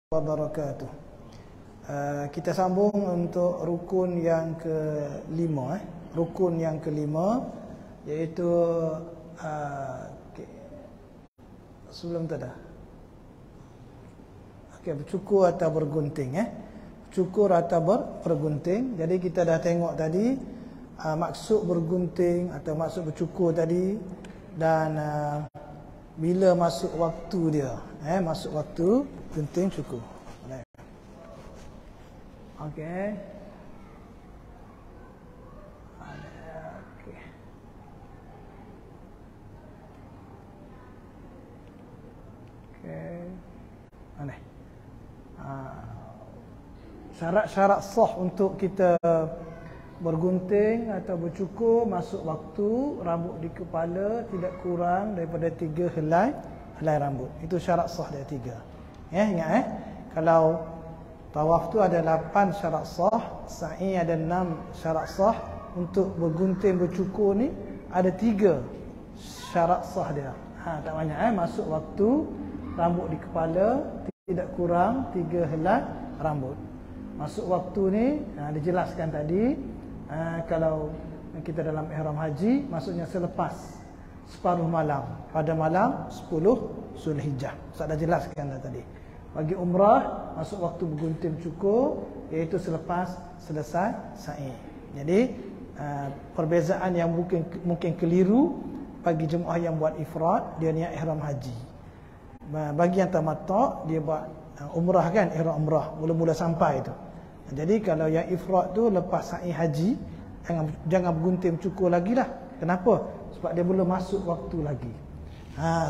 wabarakatuh. Kita sambung untuk rukun yang kelima, rukun yang kelima, iaitu sebelum tu dah. Okey, bercukur atau bergunting, cukur atau bergunting. Jadi kita dah tengok tadi maksud bergunting atau maksud bercukur tadi, dan bila masuk waktu dia, masuk waktu gunting cukur. Okey. Okey. Okey. Mana? Syarat-syarat sah untuk kita bergunting atau bercukur, masuk waktu, rambut di kepala tidak kurang daripada 3 helai rambut. Itu syarat sah dia 3. Ingat kalau tawaf tu ada 8 syarat sah, sa'i ada 6 syarat sah, untuk bergunting bercukur ni ada 3 syarat sah dia. Tak banyak masuk waktu, rambut di kepala tidak kurang 3 helai rambut. Masuk waktu ni dijelaskan tadi, kalau kita dalam ihram haji, maksudnya selepas separuh malam, pada malam 10 Zulhijjah. Saya dah jelaskan dah tadi. Bagi umrah, masuk waktu bergunting cukur, iaitu selepas selesai sa'i. Jadi perbezaan yang mungkin keliru bagi jemaah yang buat ifrad, dia niat ihram haji. Bagi yang tamattu', dia buat umrah kan, ihram umrah mula-mula sampai tu. Jadi kalau yang ifrad tu lepas sa'i haji, jangan bergunting cukur lagi lah. Kenapa? Sebab dia belum masuk waktu lagi.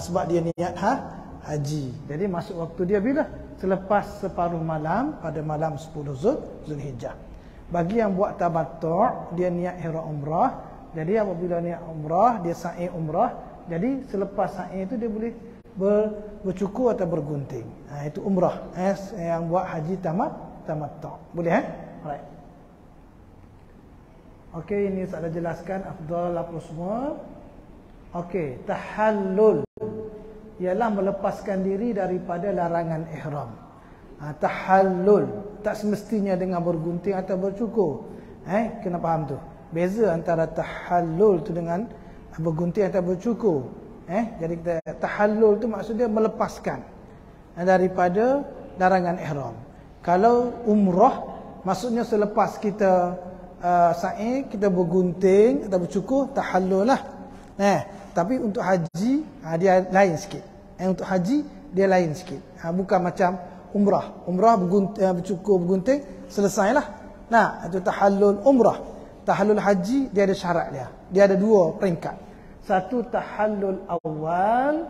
Sebab dia niat haji. Jadi masuk waktu dia bila? Selepas separuh malam, pada malam 10 Zulhijjah. Bagi yang buat tamattu', dia niat ihram umrah. Jadi apabila niat umrah, dia sa'i umrah. Jadi selepas sa'i itu dia boleh bercukur atau bergunting. Itu umrah. Yang buat haji tamattu'. Boleh Alright. Okey, ini saya dah jelaskan afdal apa semua. Okey, tahallul ialah melepaskan diri daripada larangan ihram. Tahallul tak semestinya dengan bergunting atau bercukur. Kena faham tu. Beza antara tahallul tu dengan bergunting atau bercukur. Jadi kita tahallul tu maksudnya melepaskan daripada larangan ihram. Kalau umrah, maksudnya selepas kita sa'i, kita bergunting atau bercukur, tahallul lah. Tapi untuk haji dia lain sikit. Untuk haji dia lain sikit. Bukan macam umrah. Umrah bercukur bergunting selesailah. Itu tahallul umrah. Tahallul haji dia ada syarat dia. Dia ada 2 peringkat. Satu tahallul awal,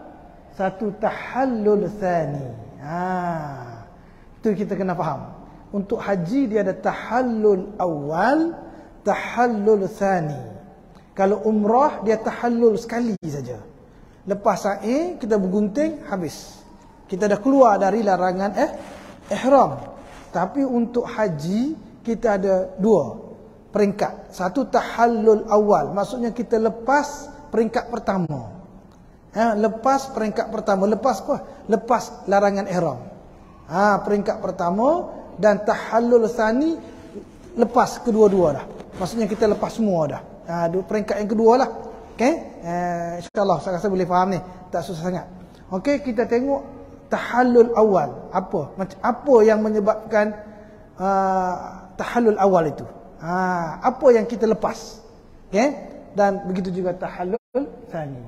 satu tahallul thani. Itu kita kena faham. Untuk haji dia ada tahallul awal, tahallul thani. Kalau umrah dia tahallul sekali saja. Lepas sa'i kita bergunting, habis. Kita dah keluar dari larangan ihram. Tapi untuk haji kita ada 2 peringkat. Satu tahallul awal, maksudnya kita lepas peringkat pertama. Lepas peringkat pertama, lepas apa? Lepas larangan ihram. Peringkat pertama, dan tahallul tsani lepas kedua-dua dah. Maksudnya kita lepas semua dah. Peringkat yang kedua lah. Okey? InsyaAllah saya rasa boleh faham ni. Tak susah sangat. Okey, kita tengok tahallul awal. Apa yang menyebabkan tahallul awal itu? Apa yang kita lepas? Okey? Dan begitu juga tahallul tsani.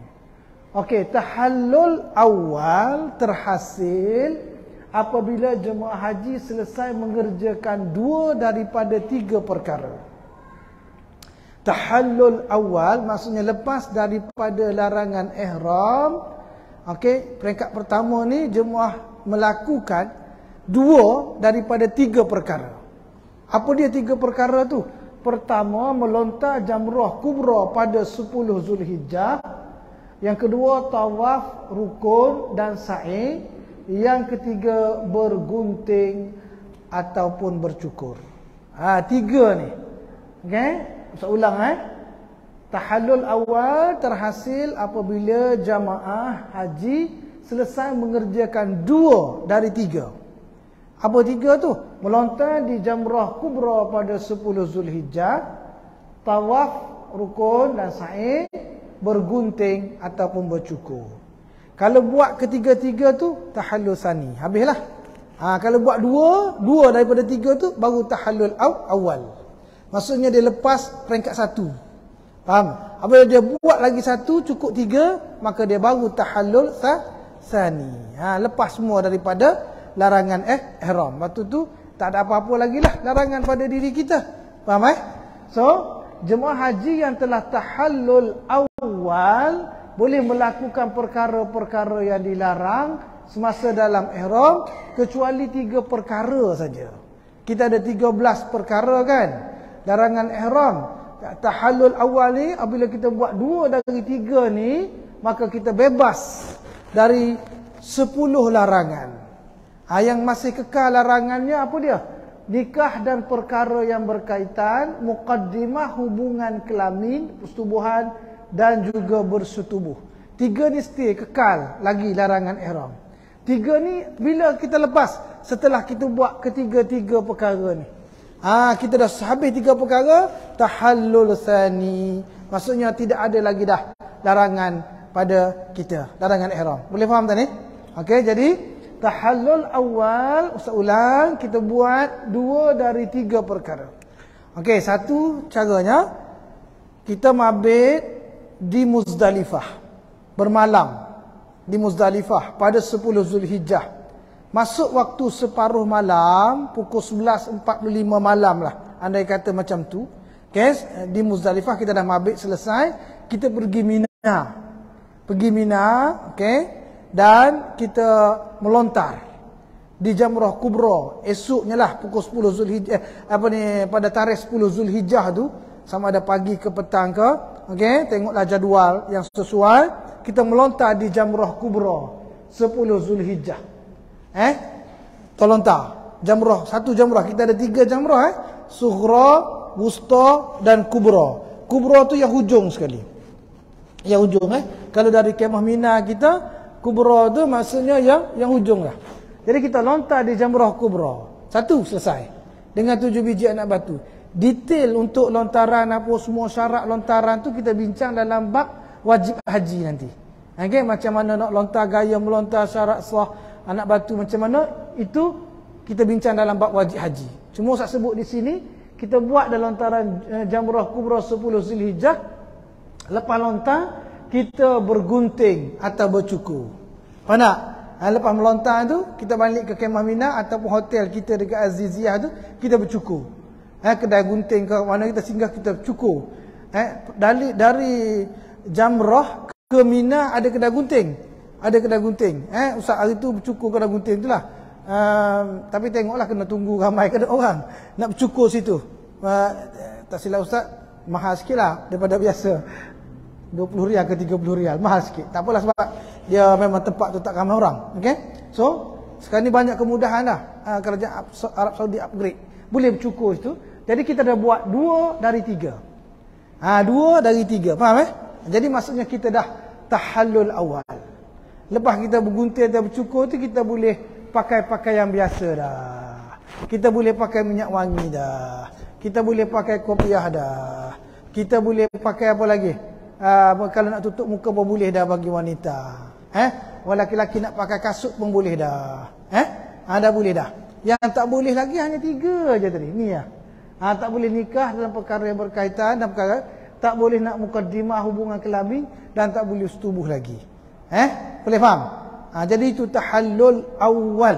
Okey, tahallul awal terhasil apabila jemaah haji selesai mengerjakan 2 daripada 3 perkara. Tahallul awal maksudnya lepas daripada larangan ihram. Okey, peringkat pertama ni jemaah melakukan 2 daripada 3 perkara. Apa dia 3 perkara tu? Pertama, melontar jamrah kubra pada 10 Zulhijjah. Yang kedua, tawaf rukun dan sa'i. Yang ketiga, bergunting ataupun bercukur. 3 ni. Okey? Saya ulang Tahallul awal terhasil apabila jamaah haji selesai mengerjakan 2 dari 3. Apa 3 tu? Melontar di Jamrah Kubra pada 10 Zulhijjah, tawaf rukun dan sa'i, bergunting ataupun bercukur. Kalau buat ketiga-tiga tu tahallul sani, habislah. Kalau buat dua daripada 3 tu baru tahallul awal. Maksudnya dia lepas peringkat 1. Faham? Apabila dia buat lagi 1 cukup 3, maka dia baru tahallul sani. Lepas semua daripada larangan ihram. Waktu tu tak ada apa-apa lagi lah larangan pada diri kita. Faham So, jemaah haji yang telah tahallul awal boleh melakukan perkara-perkara yang dilarang semasa dalam ihram, kecuali 3 perkara saja. Kita ada 13 perkara kan larangan ihram. Tahallul awal ni, apabila kita buat 2 dari 3 ni, maka kita bebas dari 10 larangan. Yang masih kekal larangannya apa dia? Nikah dan perkara yang berkaitan, muqaddimah hubungan kelamin, persetubuhan dan juga bersetubuh. 3 ni still kekal lagi larangan ihram. 3 ni bila kita lepas setelah kita buat ketiga-tiga perkara ni. Kita dah habis 3 perkara, tahallul sani. Maksudnya tidak ada lagi dah larangan pada kita, larangan ihram. Boleh faham tak ni? Okey, jadi tahallul awal, Ustaz ulang, kita buat 2 dari 3 perkara. Okey, satu caranya kita mabit di Muzdalifah, bermalam di Muzdalifah pada 10 Zulhijjah. Masuk waktu separuh malam, pukul 11.45 malam lah, andai kata macam tu. Okay, di Muzdalifah kita dah mabit selesai, kita pergi Mina. Pergi Mina, okey, dan kita melontar di Jamrah Kubra. Esoknya lah pukul 10 Zulhijjah, pada tarikh 10 Zulhijjah tu, sama ada pagi ke petang ke. Okey, tengoklah jadual yang sesuai. Kita melontar di Jamrah Kubra 10 Zulhijjah. Terlontar jamrah, satu jamrah. Kita ada 3 jamrah, Sughra, Wusta dan Kubra. Kubra tu yang hujung sekali. Yang hujung Kalau dari kemah Mina kita, Kubra tu maksudnya yang hujung lah. Jadi kita lontar di Jamrah Kubra. Satu selesai. Dengan 7 biji anak batu. Detail untuk lontaran apa semua syarat lontaran tu kita bincang dalam bab wajib haji nanti. Okey, macam mana nak lontar, gaya melontar, syarat sah anak batu macam mana, itu kita bincang dalam bab wajib haji. Cuma saya sebut di sini, kita buat dalam lontaran Jamrah Kubra 10 Zulhijjah. Lepas lontar, kita bergunting atau bercukur. Faham tak? Lepas melontar tu, kita balik ke kemah Mina ataupun hotel kita dekat Aziziyah tu, kita bercukur. Kedai gunting ke mana kita singgah, kita cukur. Dari Jamrah ke Mina ada kedai gunting. Ada kedai gunting. Ustaz hari tu bercukur kedai gunting tu lah. Tapi tengoklah kena tunggu ramai ke orang nak bercukur situ. Tak silap Ustaz, mahal sikit lah daripada biasa. 20 rial ke 30 rial, mahal sikit. Tak apalah sebab dia memang tempat tu tak ramai orang. Okey? So, sekarang ni banyak kemudahan dah. Kerajaan Arab Saudi upgrade. Boleh bercukur situ. Jadi kita dah buat 2 dari 3. 2 dari 3. Faham Jadi maksudnya kita dah tahallul awal. Lepas kita bergunting dan bercukur tu, kita boleh pakai pakaian biasa dah. Kita boleh pakai minyak wangi dah. Kita boleh pakai kopiah dah. Kita boleh pakai apa lagi? Kalau nak tutup muka pun boleh dah bagi wanita. Orang lelaki nak pakai kasut pun boleh dah. Dah boleh dah. Yang tak boleh lagi hanya 3 je tadi. Ni ya. Tak boleh nikah dalam perkara yang berkaitan dan perkara, tak boleh nak mukaddimah hubungan kelamin, dan tak boleh setubuh lagi. Boleh faham? Jadi itu tahallul awal.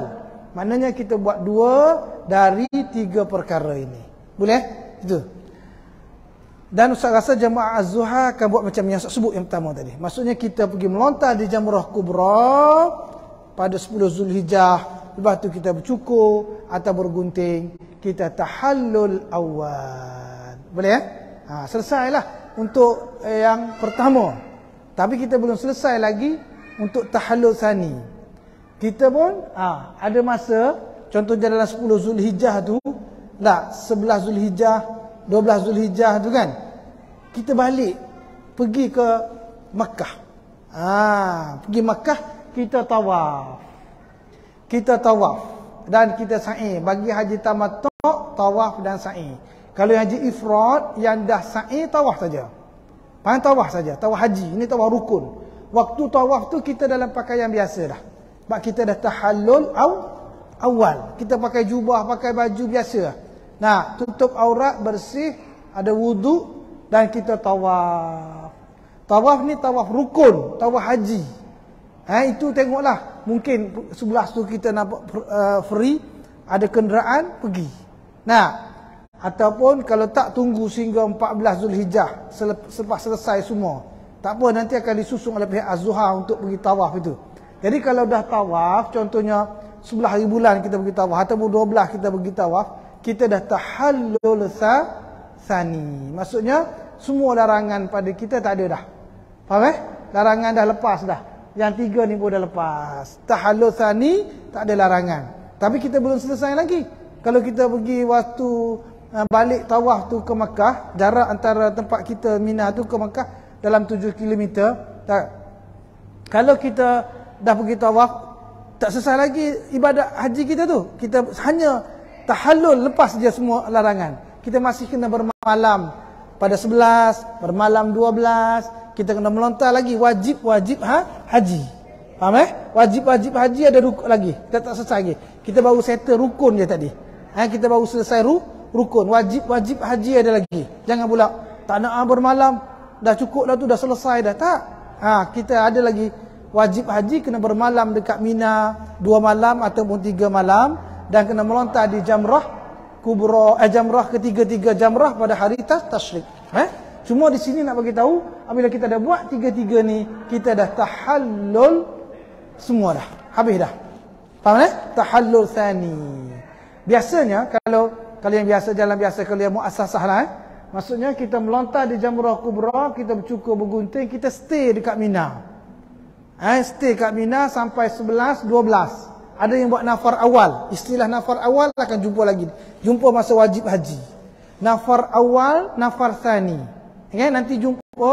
Maknanya kita buat 2 dari 3 perkara ini. Boleh? Itu. Dan Ustaz rasa jemaah Az-Zuha akan buat macam yang Ustaz sebut yang pertama tadi. Maksudnya kita pergi melontar di Jamrah Kubra pada 10 Zulhijjah. Lepas tu kita bercukur atau bergunting. Kita tahallul awal. Boleh selesailah untuk yang pertama. Tapi kita belum selesai lagi untuk tahallul sani. Kita pun ada masa, contohnya dalam 10 Zulhijjah tu, 11 Zulhijjah, 12 Zulhijjah tu kan, kita balik pergi ke Makkah. Pergi Makkah, kita tawaf. dan kita sa'i. Bagi haji tamattu' tawaf dan sa'i. Kalau yang haji ifrad yang dah sa'i tawaf saja. Faham, tawaf saja, tawaf haji. Ini tawaf rukun. Waktu tawaf tu kita dalam pakaian biasa dah. Sebab kita dah tahallul awal. Kita pakai jubah, pakai baju biasa. Nah, tutup aurat, bersih, ada wudu dan kita tawaf. Tawaf ni tawaf rukun, tawaf haji. Itu tengoklah. Mungkin sebelah tu kita nampak free, ada kenderaan, pergi. Nah, ataupun kalau tak, tunggu sehingga 14 Zulhijjah selepas selesai semua. Tak apa, nanti akan disusung oleh pihak Az-Zuhar untuk pergi tawaf itu. Jadi kalau dah tawaf, contohnya 11 hari bulan kita pergi tawaf, ataupun 12 kita pergi tawaf, kita dah tahallul tsani. Maksudnya semua larangan pada kita tak ada dah. Faham Larangan dah lepas dah. Yang 3 ni pun dah lepas. Tahallul tsani tak ada larangan. Tapi kita belum selesai lagi. Kalau kita pergi waktu balik tawaf tu ke Makkah, jarak antara tempat kita Mina tu ke Makkah dalam 7 km. Kalau kita dah pergi tawaf, tak selesai lagi ibadat haji kita tu. Kita hanya tahallul, lepas je semua larangan. Kita masih kena bermalam pada 11, bermalam 12, kita kena melontar lagi wajib haji. Faham Wajib haji ada rukun lagi. Kita tak selesai lagi. Kita baru settle rukun je tadi. Kita baru selesai rukun. Wajib haji ada lagi. Jangan pula tak nak bermalam, dah cukup dah tu, dah selesai dah. Tak. Kita ada lagi wajib haji, kena bermalam dekat Mina 2 malam ataupun 3 malam dan kena melontar di jamrah kubra, jamrah ketiga-tiga jamrah pada hari tasyrik. Cuma di sini nak bagi tahu, apabila kita dah buat 3-3 ni, kita dah tahallul semua dah. Habis dah. Faham Tahallul tsani. Biasanya kalau yang biasa, jalan biasa, kalau yang muassasah lah, maksudnya kita melontar di jamrah kubra, kita bercukur, bergunting, kita stay dekat Mina. Stay kat Mina sampai 11, 12. Ada yang buat nafar awal. Istilah nafar awal akan jumpa lagi. Jumpa masa wajib haji. Nafar awal, nafar tsani. Nanti jumpa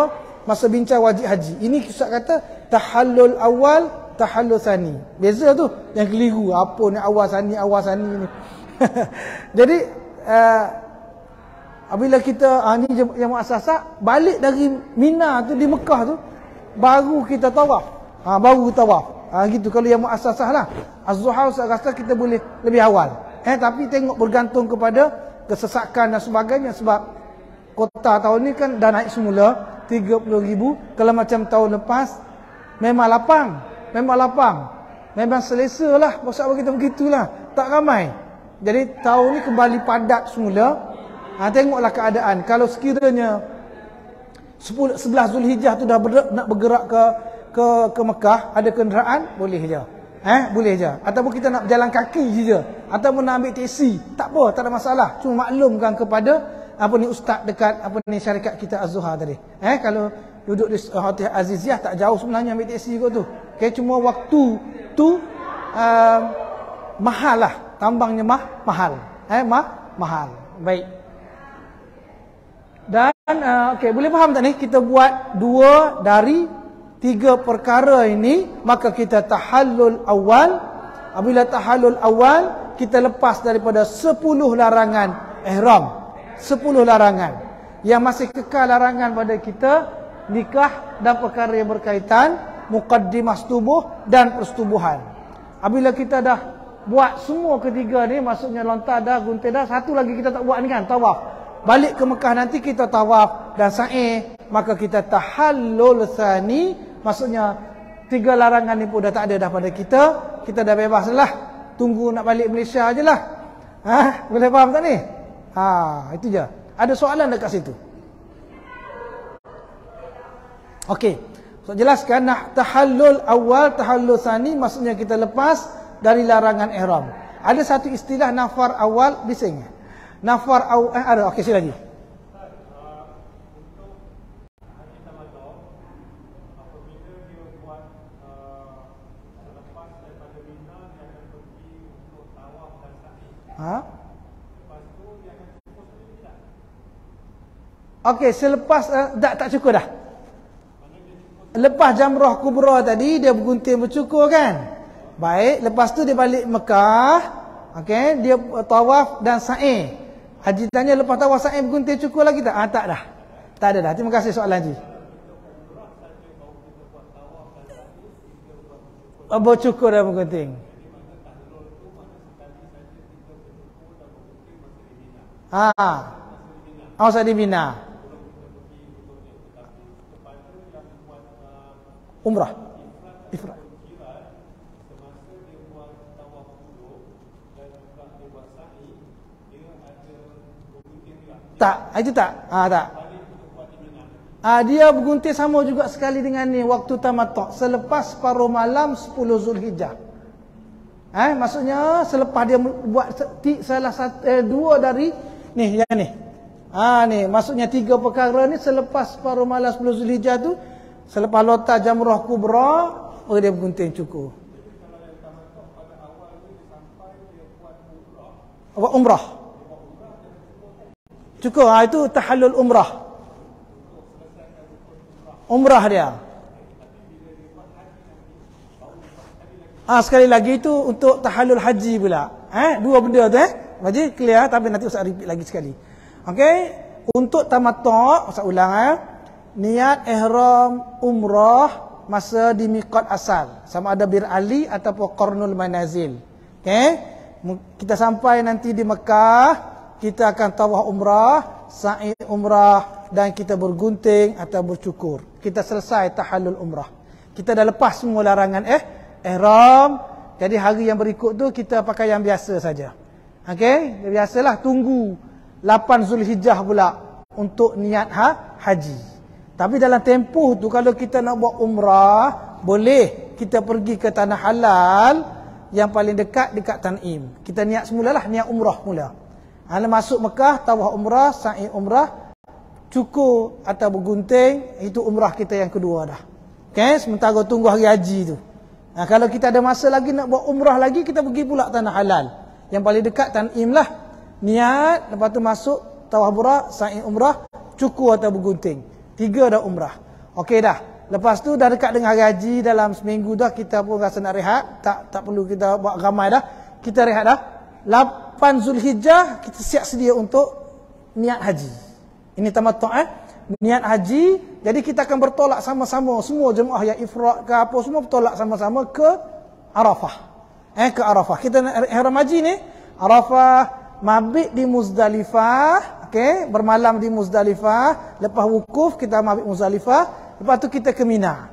masa bincang wajib haji. Ini Ustaz kata tahallul awal, tahallul tsani. Beza tu. Yang keliru. Apa ni awal tsani ni. Jadi apabila kita ni yang muassasah balik dari Mina tu, di Mekah tu, baru kita tawaf. Baru tawaf. Gitu kalau yang muassasah lah. Az-Zuhar saya rasa kita boleh lebih awal. Tapi tengok bergantung kepada kesesakan dan sebagainya. Sebab kota tahun ni kan dah naik semula 30,000. Kalau macam tahun lepas memang lapang. Memang selesa lah. Pasal kita begitulah. Tak ramai. Jadi tahun ni kembali padat semula. Tengoklah keadaan. Kalau sekiranya 11 Zulhijjah tu dah nak bergerak ke Mekah, ada kenderaan, boleh je. Boleh je. Ataupun kita nak berjalan kaki je. Ataupun nak ambil teksi. Tak apa, tak ada masalah. Cuma maklumkan kepada ustaz dekat syarikat kita Az-Zuhar tadi. Kalau duduk di Hotel Aziziyah tak jauh sebenarnya ambil teksi kot tu. Cuma waktu tu mahal lah. Tambangnya mahal. Mahal. Baik. Dan boleh faham tak ni? Kita buat 2 dari 3 perkara ini, maka kita tahallul awal. Apabila tahallul awal, kita lepas daripada 10 larangan ihram. 10 larangan. Yang masih kekal larangan pada kita, nikah dan perkara yang berkaitan, muqaddimah tubuh dan persetubuhan. Apabila kita dah buat semua ketiga ni, maksudnya lontar dah, gunting dah, satu lagi kita tak buat ni kan, tawaf. Balik ke Mekah nanti kita tawaf dan sa'i, maka kita tahallul tsani. Maksudnya 3 larangan ni pun dah tak ada dah pada kita. Kita dah bebas lah. Tunggu nak balik Malaysia je lah. Boleh faham tak ni? Itu je. Ada soalan dekat situ? Okey. So jelaskan, tahallul awal, tahallul tsani, maksudnya kita lepas dari larangan ihram. Ada satu istilah nafar awal, bising. Nafar awal ada. Okey, sila lagi. Okey, selepas tak cukup dah. Lepas jamrah kubra tadi dia bergunting bercukur kan. Baik, lepas tu dia balik Mekah, Okey, dia tawaf dan sa'i. Haji tanya lepas tawaf sa'i bergunting cukup lagi tak? Tak dah. Tak ada dah. Terima kasih soalan Haji. Bercukur dan bergunting. Masa di Mina. Umrah. Ifrad. Tak, itu tak. Tak. Dia bergunting sama juga sekali dengan ni waktu tamattu' selepas separuh malam 10 Zulhijjah. Maksudnya selepas dia buat salah satu dua dari ni yang ni. Ni maksudnya 3 perkara ni selepas separuh malam 10 Zulhijjah tu, selepas lontar jamrah kubra, dia bergunting cukur. Buat umrah. Cukur, itu tahallul umrah. Umrah dia. Sekali lagi itu untuk tahallul haji pula. Dua benda tu Haji clear, tapi nanti Ustaz repeat lagi sekali. Okey, untuk tamattu', Ustaz ulang niat ihram umrah masa di miqat asal, sama ada Bir Ali ataupun Qarnul Manazil. Okey, kita sampai nanti di Mekah, kita akan tawaf umrah, sa'i umrah, dan kita bergunting atau bercukur. Kita selesai tahallul umrah. Kita dah lepas semua larangan ihram. Jadi hari yang berikut tu kita pakai yang biasa saja. Okey, biasalah tunggu 8 Zulhijjah pula untuk niat haji. Tapi dalam tempoh tu kalau kita nak buat umrah, boleh kita pergi ke tanah halal yang paling dekat Tanim. Kita niat semulalah niat umrah mula. Masuk Mekah, tawaf umrah, sa'i umrah, cukur atau bergunting, itu umrah kita yang kedua dah. Okay? Sementara tunggu hari haji tu. Kalau kita ada masa lagi nak buat umrah lagi, kita pergi pula tanah halal. Yang paling dekat Tanim lah. Niat, lepas tu masuk tawaf umrah, sa'i umrah, cukur atau bergunting. 3 dah umrah. Okey dah. Lepas tu dah dekat dengan hari haji, dalam seminggu dah kita pun rasa nak rehat. Tak perlu kita buat ramai dah. Kita rehat dah. 8 Zulhijjah kita siap sedia untuk niat haji. Ini tamattu' niat haji. Jadi kita akan bertolak sama-sama, semua jemaah yang ifrad ke apa semua bertolak sama-sama ke Arafah. Ke Arafah. Kita nak ihram haji ni, Arafah, mabit di Muzdalifah, okey, bermalam di Muzdalifah, lepas wukuf kita mabit Muzdalifah, lepas tu kita ke Mina.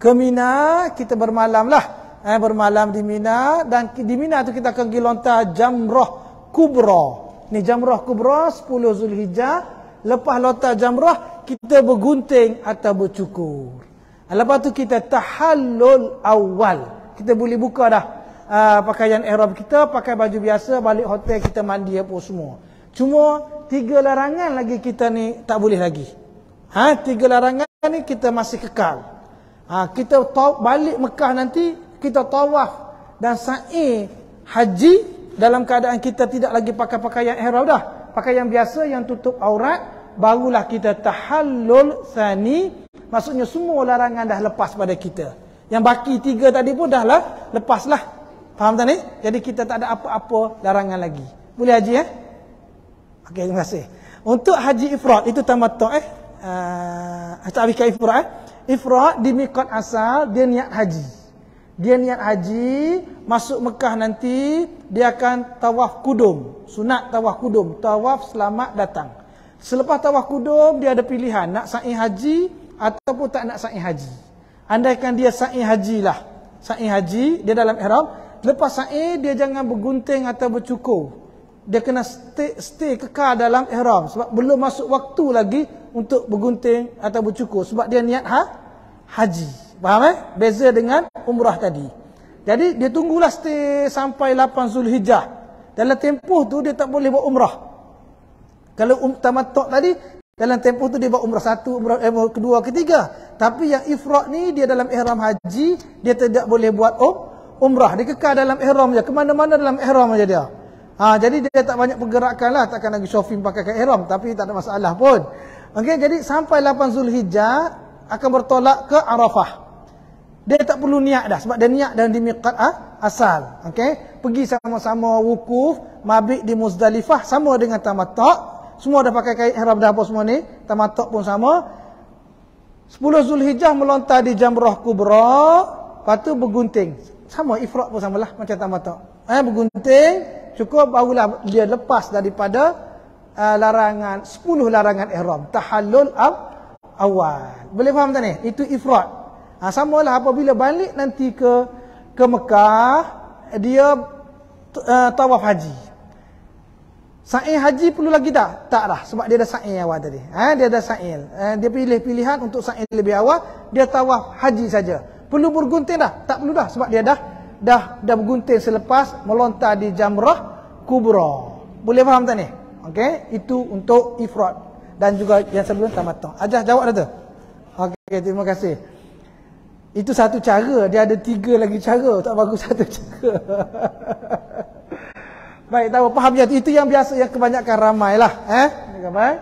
Ke Mina kita bermalamlah. Bermalam di Mina, dan di Mina tu kita akan pergi lontar jamrah kubra. Ni jamrah kubra 10 Zulhijjah. Lepas lontar jamrah kita bergunting atau bercukur. Lepas tu kita tahallul awal. Kita boleh buka dah pakaian ihram kita, pakai baju biasa, balik hotel kita mandi apa semua. Cuma 3 larangan lagi kita ni tak boleh lagi. 3 larangan ni kita masih kekal. Kita balik Mekah nanti kita tawaf dan sa'i haji dalam keadaan kita tidak lagi pakai pakaian ihram dah. Pakaian biasa yang tutup aurat, barulah kita tahallul tsani. Maksudnya semua larangan dah lepas pada kita. Yang baki 3 tadi pun dah lepaslah. Faham tak ni? Jadi kita tak ada apa-apa larangan lagi. Boleh haji Okey, terima kasih. Untuk haji ifrad itu tamattu' Ta'wika ifrad. Ifrad di miqat asal dia niat haji. Dia niat haji, masuk Mekah nanti dia akan tawaf kudum, sunat tawaf kudum, tawaf selamat datang. Selepas tawaf kudum dia ada pilihan nak sa'i haji ataupun tak nak sa'i haji. Andaikan dia sa'i hajilah, sa'i haji dia dalam ihram, lepas sa'i dia jangan bergunting atau bercukur. Dia kena stay kekal dalam ihram sebab belum masuk waktu lagi untuk bergunting atau bercukur sebab dia niat haji. Faham beza dengan umrah tadi. Jadi dia tunggulah stay sampai 8 Zulhijjah. Dalam tempoh tu dia tak boleh buat umrah. Kalau tamattu' tadi dalam tempoh tu dia buat umrah 1, umrah kedua, ketiga. Tapi yang ifrad ni dia dalam ihram haji, dia tidak boleh buat umrah. Dia kekal dalam ihram je. Kemana-mana dalam ihram aja dia. Jadi dia tak banyak pergerakan lah. Takkan lagi shopping pakai ihram. Tapi tak ada masalah pun. Okay, jadi sampai 8 Zulhijjah akan bertolak ke Arafah. dia tak perlu niat dah sebab dia niat dan di miqat asal. Okey, pergi sama-sama wukuf, mabit di Muzdalifah sama dengan tamattu'. Semua dah pakai kain ihram dah apa semua ni, tamattu' pun sama. 10 Zulhijjah melontar di Jamrah Kubra, lepas tu bergunting. Sama ifrad pun samalah macam tamattu'. Bergunting, cukup barulah dia lepas daripada larangan 10 larangan ihram, tahallul awal. Boleh faham tak ni? Itu ifrad. Samalah apabila balik nanti ke Mekah, dia tawaf haji. Sa'i haji perlu lagi tak? Tak dah, sebab dia ada sa'i awal tadi. Dia ada sa'i. Dia pilih pilihan untuk sa'i lebih awal, dia tawaf haji saja. Perlu bergunting dah? Tak perlu dah, sebab dia dah bergunting selepas melontar di Jamrah Kubra. Boleh faham tak ni? Okey, itu untuk ifrad dan juga yang sebelum tamattu'. Ajah jawab dah tu. Okey, terima kasih. Itu satu cara, dia ada 3 lagi cara, tak bagus satu cara. Baik, tahu faham je. Itu yang biasa, yang kebanyakan ramailah, baik.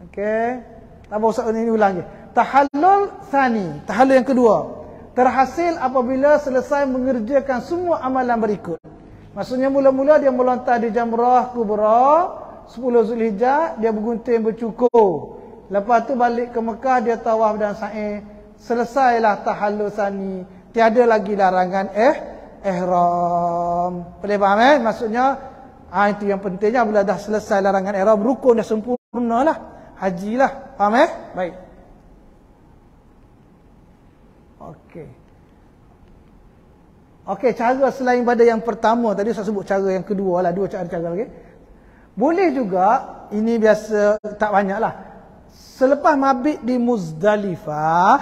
Okey. Tak apa usah ini ulang lagi. Tahallul tsani, tahallul yang kedua. Terhasil apabila selesai mengerjakan semua amalan berikut. Maksudnya mula-mula dia melontar di Jamrah Kubra, 10 Zulhijjah dia bergunting bercukur. Lepas tu balik ke Mekah dia tawaf dan sa'i. Selesailah tahallul tsani. Tiada lagi larangan ihram. Boleh faham Maksudnya itu yang pentingnya bila dah selesai larangan ihram, rukun dah sempurnalah. Hajilah. Faham Baik. Okey, cara selain pada yang pertama tadi saya sebut cara yang kedua lah, 2 cara lagi. Boleh juga, ini biasa tak banyak lah. Selepas mabit di Muzdalifah,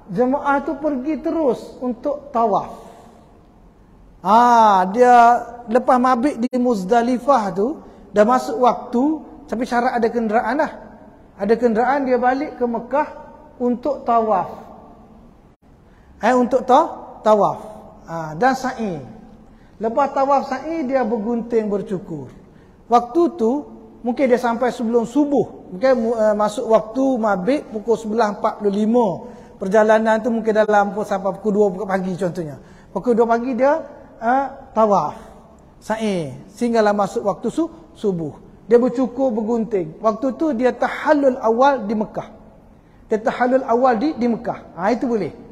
jemaah tu pergi terus untuk tawaf. Dia lepas mabit di Muzdalifah tu dah masuk waktu, tapi syarat ada kenderaan dah. Ada kenderaan, dia balik ke Mekah untuk tawaf. Untuk tawaf. Dan sa'i. Lepas tawaf sa'i dia bergunting bercukur. Waktu tu mungkin dia sampai sebelum subuh. Mungkin masuk waktu mabit pukul 11.45. Perjalanan tu mungkin dalam sampai pukul 2 pagi contohnya. Pukul 2 pagi dia tawaf sa'i sehinggalah masuk waktu subuh. Dia bercukur bergunting. Waktu tu dia tahallul awal di Mekah. Dia tahallul awal di Mekah. Itu boleh.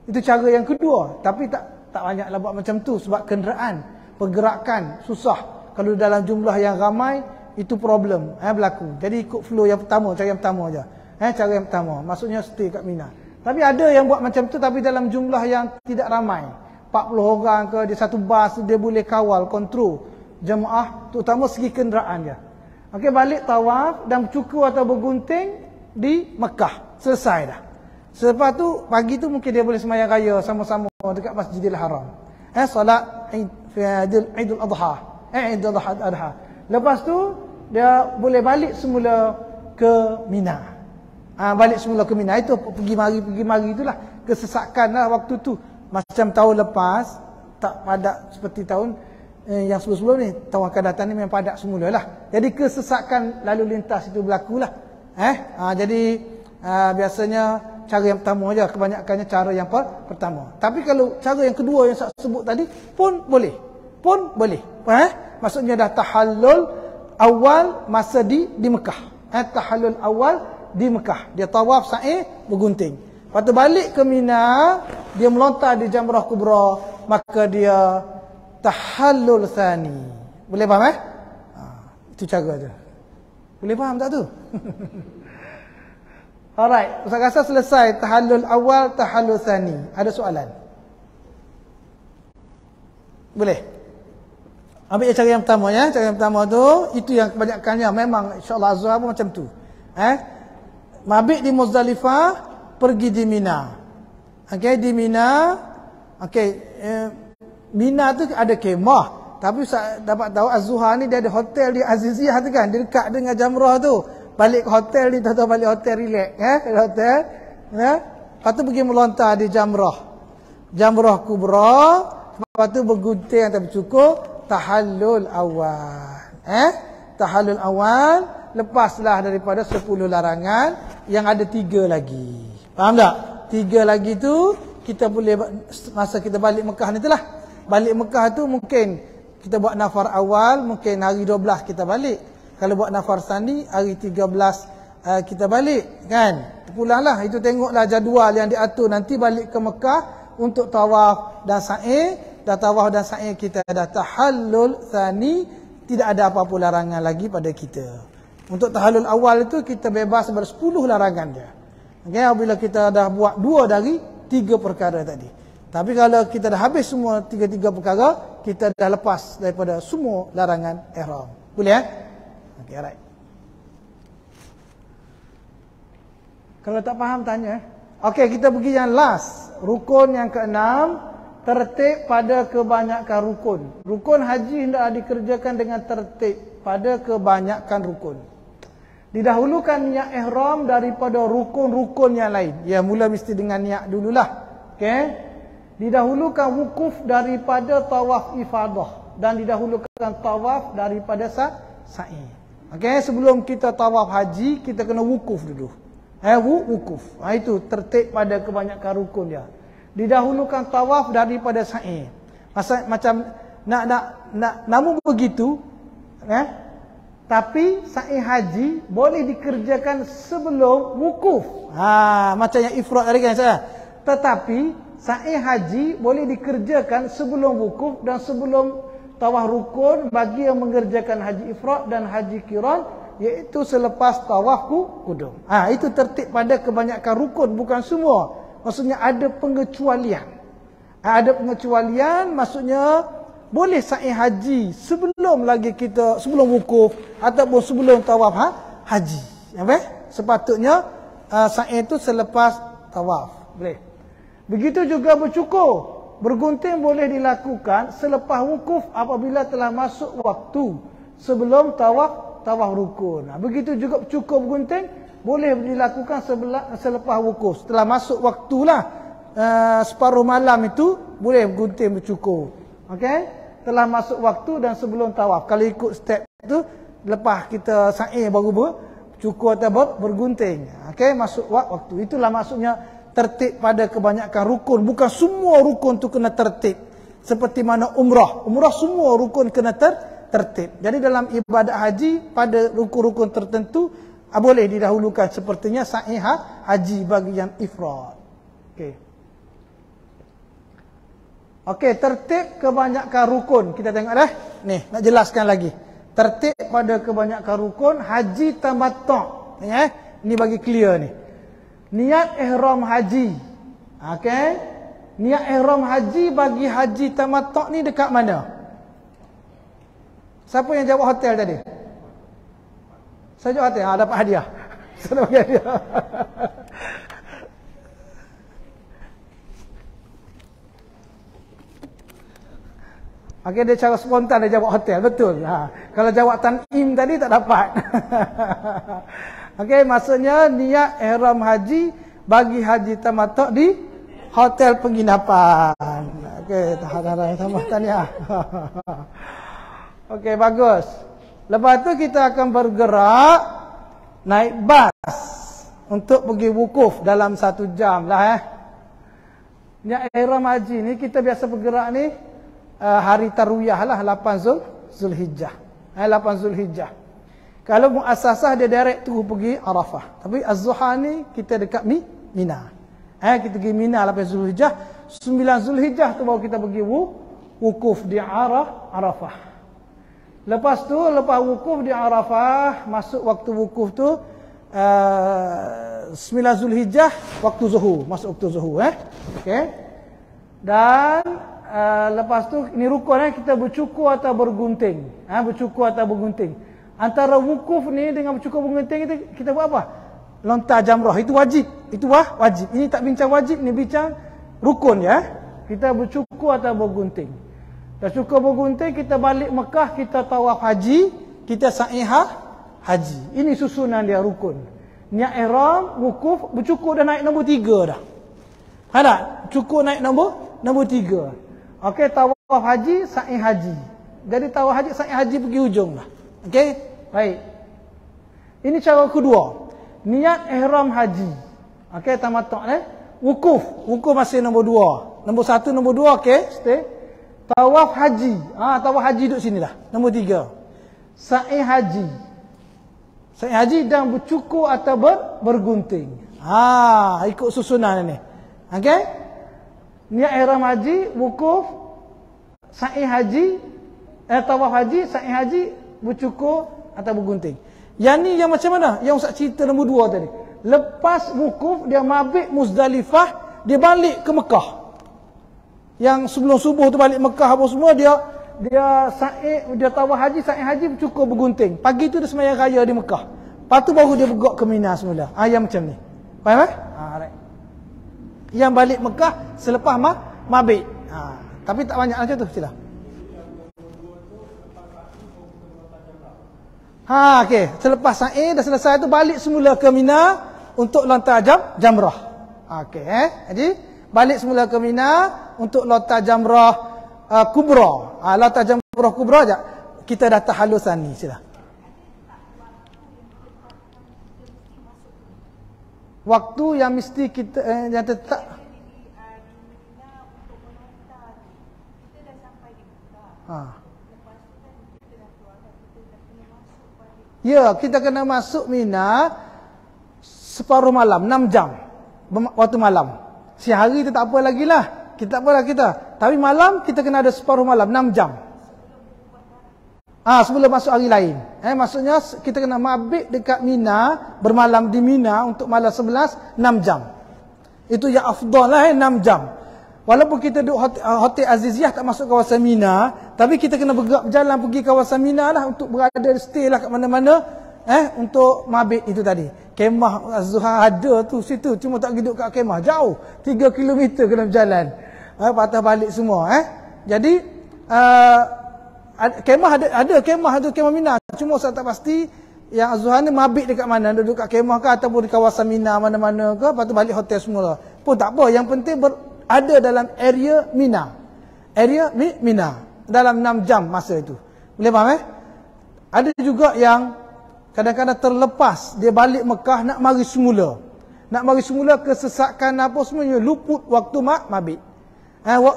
Itu cara yang kedua, tapi tak banyaklah buat macam tu sebab kenderaan, pergerakan susah. Kalau dalam jumlah yang ramai itu problem berlaku. Jadi ikut flow yang pertama, cara yang pertama aja. Cara yang pertama, maksudnya stay kat Mina. Tapi ada yang buat macam tu tapi dalam jumlah yang tidak ramai. 40 orang ke, dia satu bas dia boleh kawal, kontrol jemaah, terutama segi kenderaan dia. Okey, balik tawaf dan cukur atau bergunting di Mekah. Selesai dah. Selepas tu pagi tu mungkin dia boleh sembahyang raya sama-sama dekat Masjidil Haram. Solat Idul Adha. Idul Adha. Lepas tu dia boleh balik semula ke Mina. Balik semula ke Mina. Itu pergi mari itulah. Kesesakanlah waktu tu. Macam tahun lepas tak padat seperti tahun yang sebelum-sebelum ni. Tahun akan datang ni memang padat semulalah. Jadi kesesakan lalu lintas itu berlakulah. Jadi biasanya cara yang pertama aja, kebanyakannya cara yang pertama. Tapi kalau cara yang kedua yang saya sebut tadi pun boleh. Maksudnya dah tahallul awal masa di Mekah. Tahallul awal di Mekah. Dia tawaf sa'i bergunting. Lepas tu balik ke Mina, dia melontar di Jamrah Kubra, maka dia tahallul tsani. Boleh faham Itu cara dia. Boleh faham tak tu? Alright, Ustaz rasa selesai tahallul awal, tahallul tsani. Ada soalan? Boleh? Ambil cara yang pertama ya. Cara yang pertama tu, itu yang kebanyakannya memang insya-Allah azhar pun macam tu. Mabit di Muzdalifah, pergi di Mina. Okey, di Mina. Okey, Mina tu ada kemah. Tapi saya dapat tahu Az-Zuhar ni dia ada hotel di Aziziyah tu kan, dia dekat dengan Jamrah tu. Balik ke hotel ni, tahu balik hotel relax hotel. Lepas tu pergi melontar di Jamrah Kubra. Lepas tu bergunting atau bercukur, tahallul awal. Tahallul awal, lepaslah daripada 10 larangan yang ada 3 lagi. Faham tak? 3 lagi tu kita boleh masa kita balik Mekah ni itulah. Balik Mekah tu mungkin kita buat nafar awal, mungkin hari 12 kita balik. Kalau buat nafar sani hari 13 kita balik kan. Pulanglah, itu tengoklah jadual yang diatur nanti balik ke Mekah untuk tawaf dan sa'i. Dah tawaf dan sa'i kita dah tahallul sani, tidak ada apa-apa larangan lagi pada kita. Untuk tahallul awal itu kita bebas daripada 10 larangan dia. Okay, apabila kita dah buat 2 dari 3 perkara tadi. Tapi kalau kita dah habis semua 3 perkara, kita dah lepas daripada semua larangan ihram. Boleh Okay, alright. Kalau tak faham tanya. Okay, kita pergi yang last. Rukun yang ke-6, tertib pada kebanyakan rukun. Rukun haji hendaklah dikerjakan dengan tertib pada kebanyakan rukun. Didahulukan niat ihram daripada rukun-rukun yang lain. Ya, mula mesti dengan niat dululah. Okey. Didahulukan wukuf daripada tawaf ifadah dan didahulukan tawaf daripada sa'i. Okey, sebelum kita tawaf haji, kita kena wukuf dulu. Wukuf. Itu tertib pada kebanyakan rukun dia. Didahulukan tawaf daripada sa'i. Macam namun begitu, tapi sa'i haji boleh dikerjakan sebelum wukuf. Macam yang ifrad tadi kan saya. Tetapi sa'i haji boleh dikerjakan sebelum wukuf dan sebelum tawaf rukun bagi yang mengerjakan haji ifrad dan haji qiran, iaitu selepas tawaf qudum. Itu tertib pada kebanyakan rukun, bukan semua. Maksudnya ada pengecualian. Ada pengecualian maksudnya boleh sa'i haji sebelum wukuf ataupun sebelum tawaf haji. Sepatutnya sa'i itu selepas tawaf. Boleh. Begitu juga bercukur. Bergunting boleh dilakukan selepas wukuf apabila telah masuk waktu sebelum tawaf rukun. Begitu juga cukur bergunting boleh dilakukan selepas wukuf. Setelah masuk waktulah separuh malam itu boleh bergunting bercukur. Okey? Telah masuk waktu dan sebelum tawaf. Kalau ikut step itu, lepas kita sa'i baru bercukur atau bergunting. Okey, masuk waktu. Itulah maksudnya tertib pada kebanyakan rukun. Bukan semua rukun tu kena tertib. Seperti mana umrah. Umrah semua rukun kena tertib. Jadi dalam ibadat haji, pada rukun-rukun tertentu, boleh didahulukan. Sepertinya sa'i haji bagi yang ifrad. Okey. Okey, tertib kebanyakan rukun. Kita tengok dah. Ni, nak jelaskan lagi. Tertib pada kebanyakan rukun haji tamattu'. Ni bagi clear ni. Niat ihram haji. Okey. Niat ihram haji bagi haji tamattu' ni dekat mana? Siapa yang jawab hotel tadi? Saya jawab hotel. Dapat hadiah. Saya dapat hadiah. Okey, dia cara spontan dia jawab hotel. Betul. Kalau jawab tan'im tadi tak dapat. Okey, maksudnya niat ihram haji bagi haji tamattu' di hotel penginapan. Okey, tahan sama tahniah. Okey, bagus. Lepas tu kita akan bergerak naik bas untuk pergi wukuf dalam 1 jam lah. Niat ihram haji ni kita biasa bergerak ni hari tarwiyah lah, 8 Zulhijjah. 8 Zulhijjah. Kalau muassasah dia direct tu pergi Arafah. Tapi Az-Zuha ni kita dekat Mina. Kita pergi Mina 8 Zulhijjah. 9 Zulhijjah tu baru kita pergi wukuf di Arafah. Lepas tu, lepas wukuf di Arafah, masuk waktu wukuf tu 9 Zulhijjah waktu zuhur, masuk waktu zuhur. Okey. Dan lepas tu ni rukun kita bercukur atau bergunting. Bercukur atau bergunting. Antara wukuf ni dengan bercukur bergunting kita buat apa? Lontar jamrah. Itu wajib. Itu wajib. Ini tak bincang wajib, ni bincang rukun ya. Kita bercukur atau bergunting. Dah cukur bergunting, kita balik Mekah, kita tawaf haji, kita sa'i haji. Ini susunan dia rukun. Niat ihram, wukuf, bercukur dah naik nombor 3 dah. Ada? Cukur naik nombor 3. Okey, tawaf haji, sa'i haji. Jadi tawaf haji, sa'i haji pergi ujung lah. Okey? Baik. Ini cara kedua. Niat ihram haji. Okey, tamattu' Wukuf. Wukuf masih nombor 2. Nombor 1, nombor 2, okey, stay. Tawaf haji. Tawaf haji duduk sini dah. Nombor 3. Sa'i haji. Sa'i haji dan bercukur atau bergunting. Ikut susunan ni. Okey? Niat ihram haji, wukuf, sa'i haji, tawaf haji, sa'i haji, bercukur atau bergunting. Yang ni yang macam mana? Yang Ustaz cerita nombor 2 tadi. Lepas wukuf dia mabit Muzdalifah, dia balik ke Mekah. Yang sebelum subuh tu balik Mekah apa semua, dia sa'i, dia tawaf haji, sa'i haji, bercukur, bergunting. Pagi tu dia sembahyang raya di Mekah. Lepas tu baru dia bergerak ke Mina semula. Yang macam ni. Faham? Right. Yang balik Mekah selepas mabit. Tapi tak banyak macam tu, sila. Okey, selepas sa'i dah selesai tu balik semula ke Mina untuk lontar jamrah. Okey, jadi balik semula ke Mina untuk lontar jamrah kubra. Lontar jamrah kubra jap. Kita dah tahallusan ni, sila. Waktu yang mesti kita yang tetap Ya, kita kena masuk Mina separuh malam, 6 jam waktu malam. Siang hari tu tak apa lagi lah. Kita tak apalah kita. Tapi malam kita kena ada separuh malam, 6 jam. Sebelum masuk hari lain. Maksudnya kita kena mabit dekat Mina, bermalam di Mina untuk malam 11, 6 jam. Itu yang afdal lah, 6 jam. Walaupun kita duduk hotel Aziziyah tak masuk kawasan Mina, tapi kita kena bergerak berjalan pergi kawasan Mina lah untuk berada stay lah kat mana-mana untuk mabit itu tadi. Kemah Az-Zuhar ada tu situ, cuma tak duduk kat kemah, jauh 3 km kena berjalan. Patah balik semua Jadi kemah ada kemah Mina, cuma saya tak pasti yang Az-Zuhar ni mabit dekat mana, duduk kat kemah ke ataupun di kawasan Mina mana-mana ke, lepas tu balik hotel semula. Pun tak apa, yang penting ada dalam area Mina. Area Mina. Dalam 6 jam masa itu. Boleh faham Ada juga yang kadang-kadang terlepas. Dia balik Mekah nak mari semula. Nak mari semula kesesakan apa semuanya. Luput waktu mabit.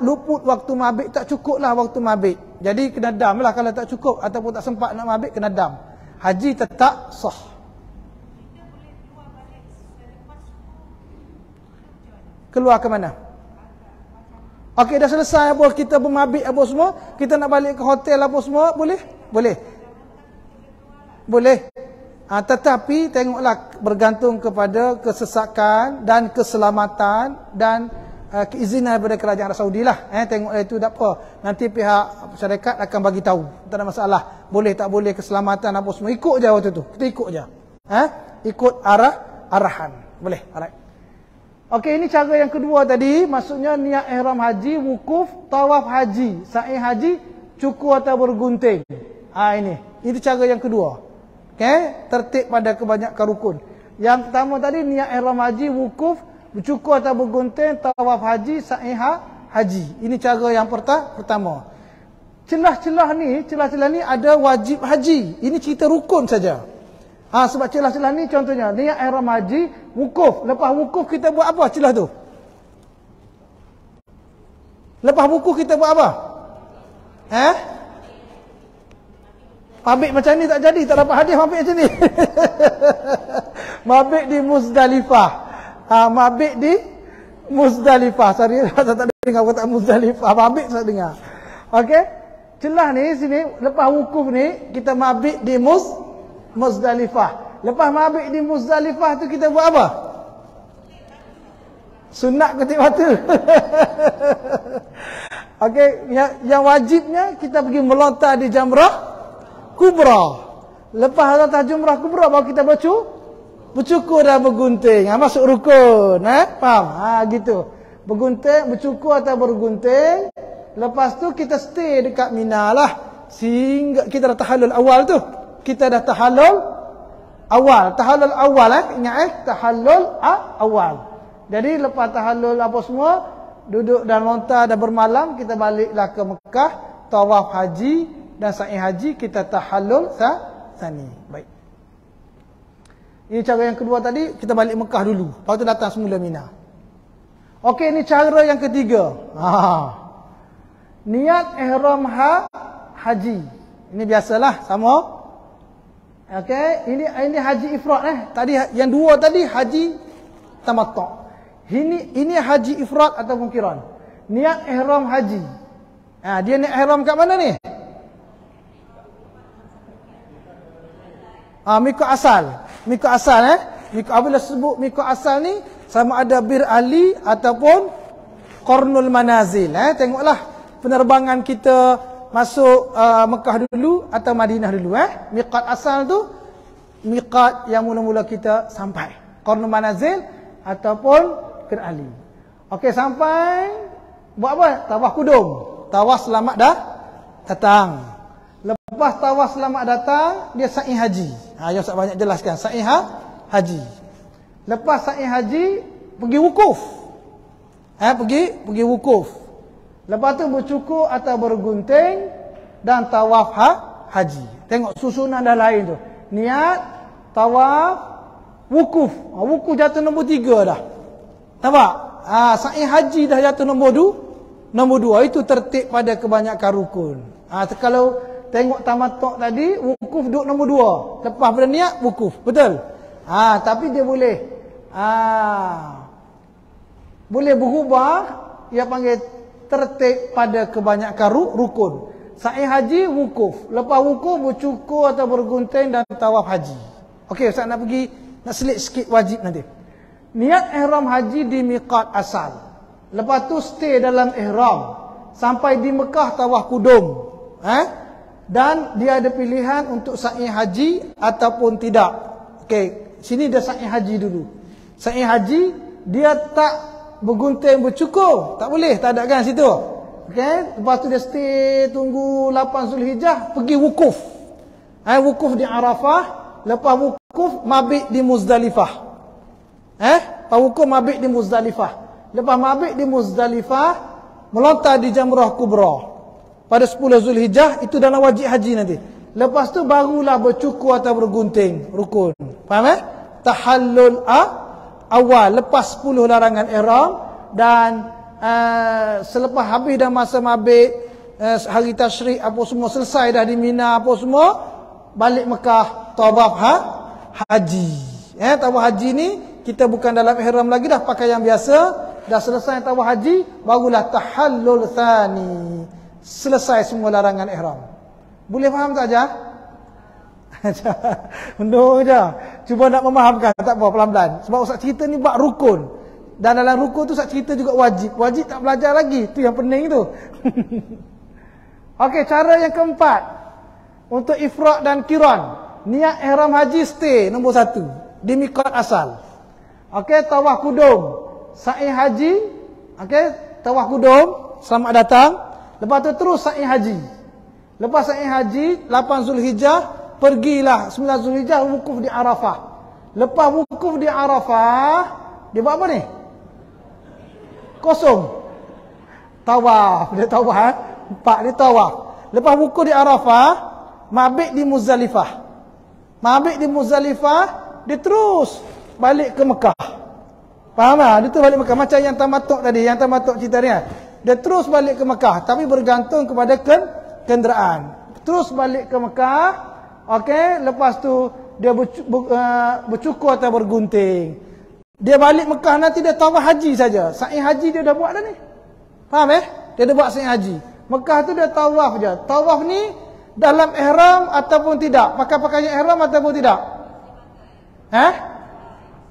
Luput waktu mabit tak cukup lah waktu mabit. Jadi kena dam lah kalau tak cukup. Ataupun tak sempat nak mabit kena dam. Haji tetap sah. Keluar ke mana? Okey, dah selesai apa kita bermabit apa semua, kita nak balik ke hotel apa semua, boleh? Boleh. Boleh. Tetapi tengoklah bergantung kepada kesesakan dan keselamatan dan keizinan daripada kerajaan Arab Saudi lah. Tengoklah itu tak apa. Nanti pihak syarikat akan bagi tahu. Tak ada masalah. Boleh tak boleh keselamatan apa semua. Ikut je waktu tu. Kita ikut je. Ikut arahan. Boleh. Alright. Okey, ini cara yang kedua tadi, maksudnya niat ihram haji, wukuf, tawaf haji, sa'i haji, cukur atau bergunting. Ini cara yang kedua. Okey, tertib pada kebanyakan rukun. Yang pertama tadi niat ihram haji, wukuf, bercukur atau bergunting, tawaf haji, sa'i haji. Ini cara yang pertama. Celah-celah ni ada wajib haji. Ini cerita rukun saja. Sebab celah-celah ni contohnya niat ihram haji, wukuf. Lepas wukuf kita buat apa celah tu? Lepas wukuf kita buat apa? Mabit macam ni tak jadi, tak dapat hadiah mabit macam ni. Mabit di Muzdalifah. Mabit di Muzdalifah. Sorry, saya tak dengar kata Muzdalifah. Mabit saya dengar. Okey. Celah ni sini lepas wukuf ni kita mabit di Muzdalifah. Lepas mabit di Muzdalifah tu kita buat apa? Sunat kutip mata. Okey, yang wajibnya kita pergi melontar di Jamrah Kubra. Lepas lontar Jamrah Kubra baru kita bercukur dan bergunting. Masuk rukun, faham? Gitu. Bergunting, bercukur atau bergunting. Lepas tu kita stay dekat Mina lah sehingga kita dah tahallul awal tu. Kita dah tahallul awal. Tahallul awal ingat tahallul awal. Jadi lepas tahallul apa semua, duduk dan lontar dan bermalam, kita baliklah ke Mekah, tawaf haji dan sa'i haji, kita tahallul sani. Baik. Ini cara yang kedua tadi, kita balik Mekah dulu. Lepas tu datang semula Mina. Okey, ini cara yang ketiga. Niat ihram haji. Ini biasalah sama. Okey, ini haji ifrad Tadi yang dua tadi haji tamattu'. Ini haji ifrad ataupun qiran. Niat ihram haji. Dia niat ihram kat mana ni? Mikot asal. Mikot asal apabila sebut mikot asal ni sama ada Bir Ali ataupun Qarnul Manazil. Tengoklah penerbangan kita masuk Mekah dulu atau Madinah dulu. Miqat asal tu miqat yang mula-mula kita sampai. Qarnul Manazil ataupun Bir Ali. Okey, sampai buat apa? Tawaf kudum. Tawaf selamat dah datang. Lepas tawaf selamat datang, dia sa'i haji. Yang Ustaz banyak jelaskan, sa'i haji. Lepas sa'i haji, pergi wukuf. Pergi wukuf. Lepas tu bercukur atau bergunting dan tawaf haji. Tengok susunan dah lain tu. Niat, tawaf, wukuf. Wukuf jatuh nombor 3 dah. Nampak? Sa'i haji dah jatuh nombor 2. Itu tertib pada kebanyakan rukun. Kalau tengok tamattu' tadi, wukuf duduk nombor 2. Lepas pada niat, wukuf. Betul? Tapi dia boleh berubah. Dia panggil tertib pada kebanyakan rukun. Sa'i haji, wukuf. Lepas wukuf, bercukur atau bergunting dan tawaf haji. Okey, Ustaz nak selit sikit wajib nanti. Niat ihram haji di miqat asal. Lepas tu stay dalam ihram sampai di Mekah tawaf kudum. Dan dia ada pilihan untuk sa'i haji ataupun tidak. Okey, sini dia sa'i haji dulu. Sa'i haji dia tak bergunting bercukur, tak boleh, tak ada kan situ. Okey, lepas tu dia stay tunggu 8 Zulhijjah pergi wukuf. Wukuf di Arafah, lepas wukuf mabit di Muzdalifah. Lepas wukuf mabit di Muzdalifah. Lepas mabit di Muzdalifah melontar di Jamrah Kubra. Pada 10 Zulhijjah itu dalam wajib haji nanti. Lepas tu barulah bercukur atau bergunting rukun. Faham Tahallul awal lepas 10 larangan ihram dan selepas habis dah masa mabit hari tasyrik apa semua selesai dah di Mina apa semua, balik Mekah tawaf haji. Tawaf haji ni kita bukan dalam ihram lagi dah, pakai yang biasa. Dah selesai tawaf haji, barulah tahallul tsani. Selesai semua larangan ihram. Boleh faham tak aja? Menung je. Cuba nak memahamkan, tak apa, pelan-pelan. Sebab Ustaz cerita ni bab rukun. Dan dalam rukun tu Ustaz cerita juga wajib. Wajib tak belajar lagi, tu yang pening tu. Okey, cara yang keempat untuk ifrad dan qiran. Niat ihram haji stay nombor 1 di miqat asal. Okey, tawaf kudum, sa'i haji. Okey, tawaf kudum, selamat datang. Lepas tu terus sa'i haji. Lepas sa'i haji 8 Zulhijjah, pergilah 9 Zulhijjah wukuf di Arafah. Lepas wukuf di Arafah, dia buat apa ni? Kosong. Tawaf, dia tawaf 4 dia tawaf. Lepas wukuf di Arafah, mabit di Muzdalifah. Mabit di Muzdalifah, dia terus balik ke Mekah. Faham tak? Dia terus balik Mekah macam yang tamattu' tadi, yang tamattu' cerita ni. Dia terus balik ke Mekah, tapi bergantung kepada kenderaan. Terus balik ke Mekah. Okey, lepas tu dia bercukur atau bergunting. Dia balik Mekah nanti dia tawaf haji saja. Sa'i haji dia dah buat dah ni. Faham Dia dah buat sa'i haji. Mekah tu dia tawaf je. Tawaf ni dalam ihram ataupun tidak? Pakai pakaian ihram ataupun tidak?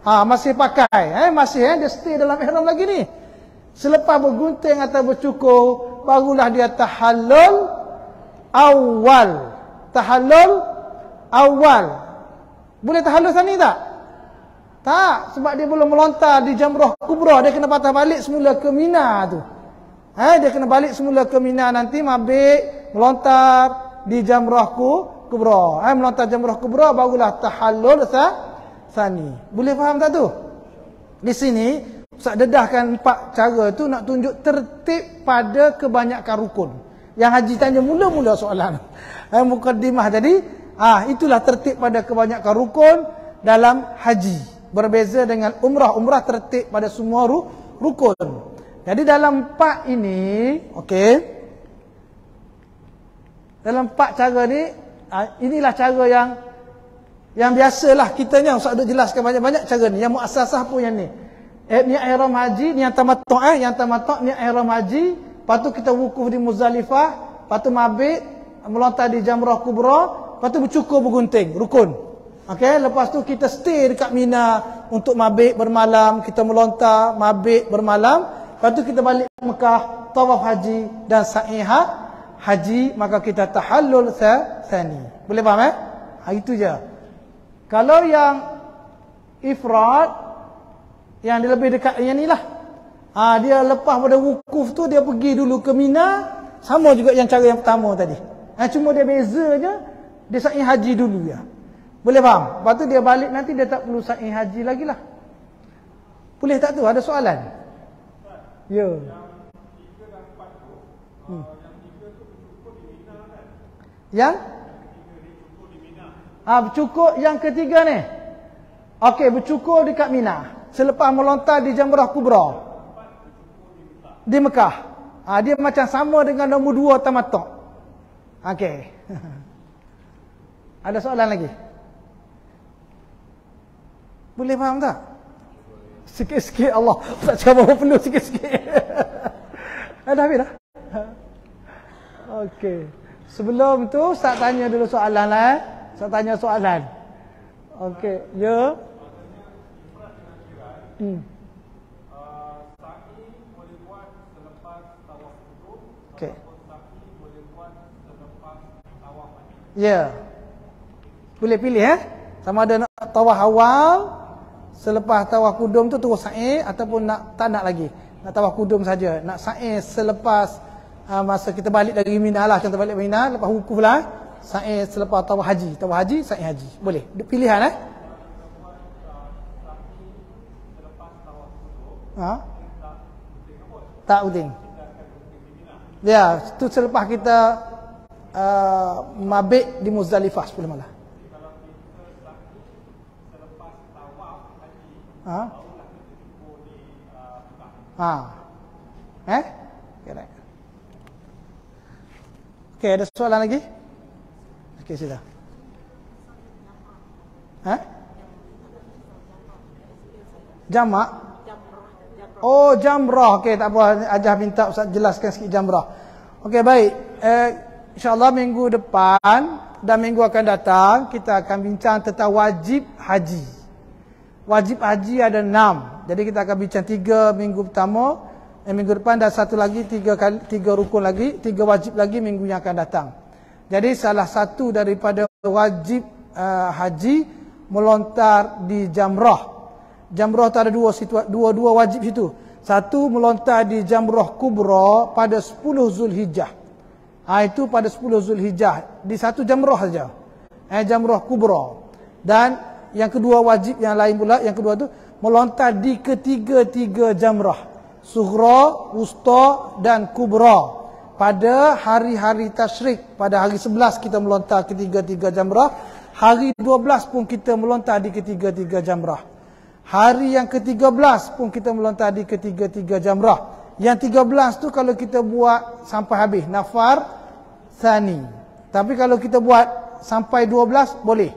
Masih pakai. Masih dia stay dalam ihram lagi ni. Selepas bergunting atau bercukur, barulah dia tahallul awal. Tahallul awal. Boleh tahallul tsani tak? Tak, sebab dia belum melontar di Jamrah Kubra. Dia kena patah balik semula ke Mina tu. Dia kena balik semula ke Mina nanti mabit, melontar di Jamrah Kubra. Melontar Jamrah Kubra barulah tahallul tsani. Boleh faham tak tu? Di sini Ustaz dedahkan 4 cara tu nak tunjuk tertib pada kebanyakan rukun. Yang haji tanya mula-mula soalan. Mukaddimah tadi, itulah tertib pada kebanyakan rukun dalam haji. Berbeza dengan umrah. Umrah tertib pada semua rukun. Jadi dalam 4 ini, okey. Dalam 4 cara ni, inilah cara yang biasalah kita ni Ustaz duk jelaskan banyak-banyak cara ni. Yang muassasah pun yang ni. Niat ihram haji, niat tamattu' yang tamattu' niat ihram haji, lepas tu kita wukuf di Muzdalifah, lepas tu mabit, melontar di Jamrah Kubra, lepas tu bercukur bergunting, rukun. Okey, lepas tu kita stay dekat Mina untuk mabit bermalam, kita melontar, mabit bermalam, lepas tu kita balik Mekah, tawaf haji dan sa'i haji, maka kita tahallul tsani. Boleh faham itu je. Kalau yang ifrad, yang dia lebih dekat yang ni lah. Dia lepas pada wukuf tu dia pergi dulu ke Mina, sama juga yang cara yang pertama tadi. Cuma dia beza je, dia sa'i haji dulu ya. Boleh faham? Lepas tu dia balik nanti dia tak perlu sa'i haji lagi lah. Boleh tak tu? Ada soalan? Ya. Yang? Bercukur yang ketiga ni. Okey, bercukur dekat Mina. Selepas melontar di Jamrah Kubra. Di Mekah. Dia macam sama dengan nombor 2 tamattu'. Okey. Ada soalan lagi? Boleh faham tak? Sikit-sikit Allah. Tak cakap apa perlu sikit-sikit. Dah habis dah? Okey. Sebelum tu, Ustaz tanya dulu soalan lah. Ustaz tanya soalan. Okey. Ya. Sa'i boleh buat selepas tawaf qudum, Okey. sa'i boleh buat selepas tawaf haji. Ya. Boleh pilih sama ada nak tawaf awal, selepas tawaf kudum tu terus sa'i, ataupun tak nak lagi. Nak tawaf kudum saja. Nak sa'i selepas masa kita balik dari Mina lah, contoh balik Mina, lepas wukuf lah, sa'i selepas tawaf haji. Tawaf haji, sa'i haji. Boleh. Pilihan tak uding. Ya, itu selepas kita mabit di Muzdalifah 10 malam. Okey, ada soalan lagi? Okey, sila. Jamak? Oh, jamrah. Okey, tak apa. Ajah minta Ustaz jelaskan sikit jamrah. Okey, baik. InsyaAllah minggu depan dan minggu akan datang, kita akan bincang tentang wajib haji. Wajib haji ada 6. Jadi kita akan bincang 3 minggu pertama, minggu depan, dan satu lagi 3 rukun lagi, 3 wajib lagi minggu yang akan datang. Jadi salah satu daripada wajib haji melontar di jamrah. Jamrah tu ada dua wajib situ. Satu, melontar di Jamrah Kubra pada 10 Zulhijjah. Itu pada 10 Zulhijjah. Di satu jamrah saja. Jamrah Kubra. Dan yang kedua wajib yang lain pula, yang kedua tu melontar di ketiga-tiga jamrah. Sughra, Wusta dan Kubra. Pada hari-hari tasyrik, pada hari 11 kita melontar ketiga-tiga jamrah. Hari 12 pun kita melontar di ketiga-tiga jamrah. Hari yang ke-13 pun kita melontar di ketiga-tiga jamrah. Yang 13 tu kalau kita buat sampai habis, nafar tsani. Tapi kalau kita buat sampai 12 boleh.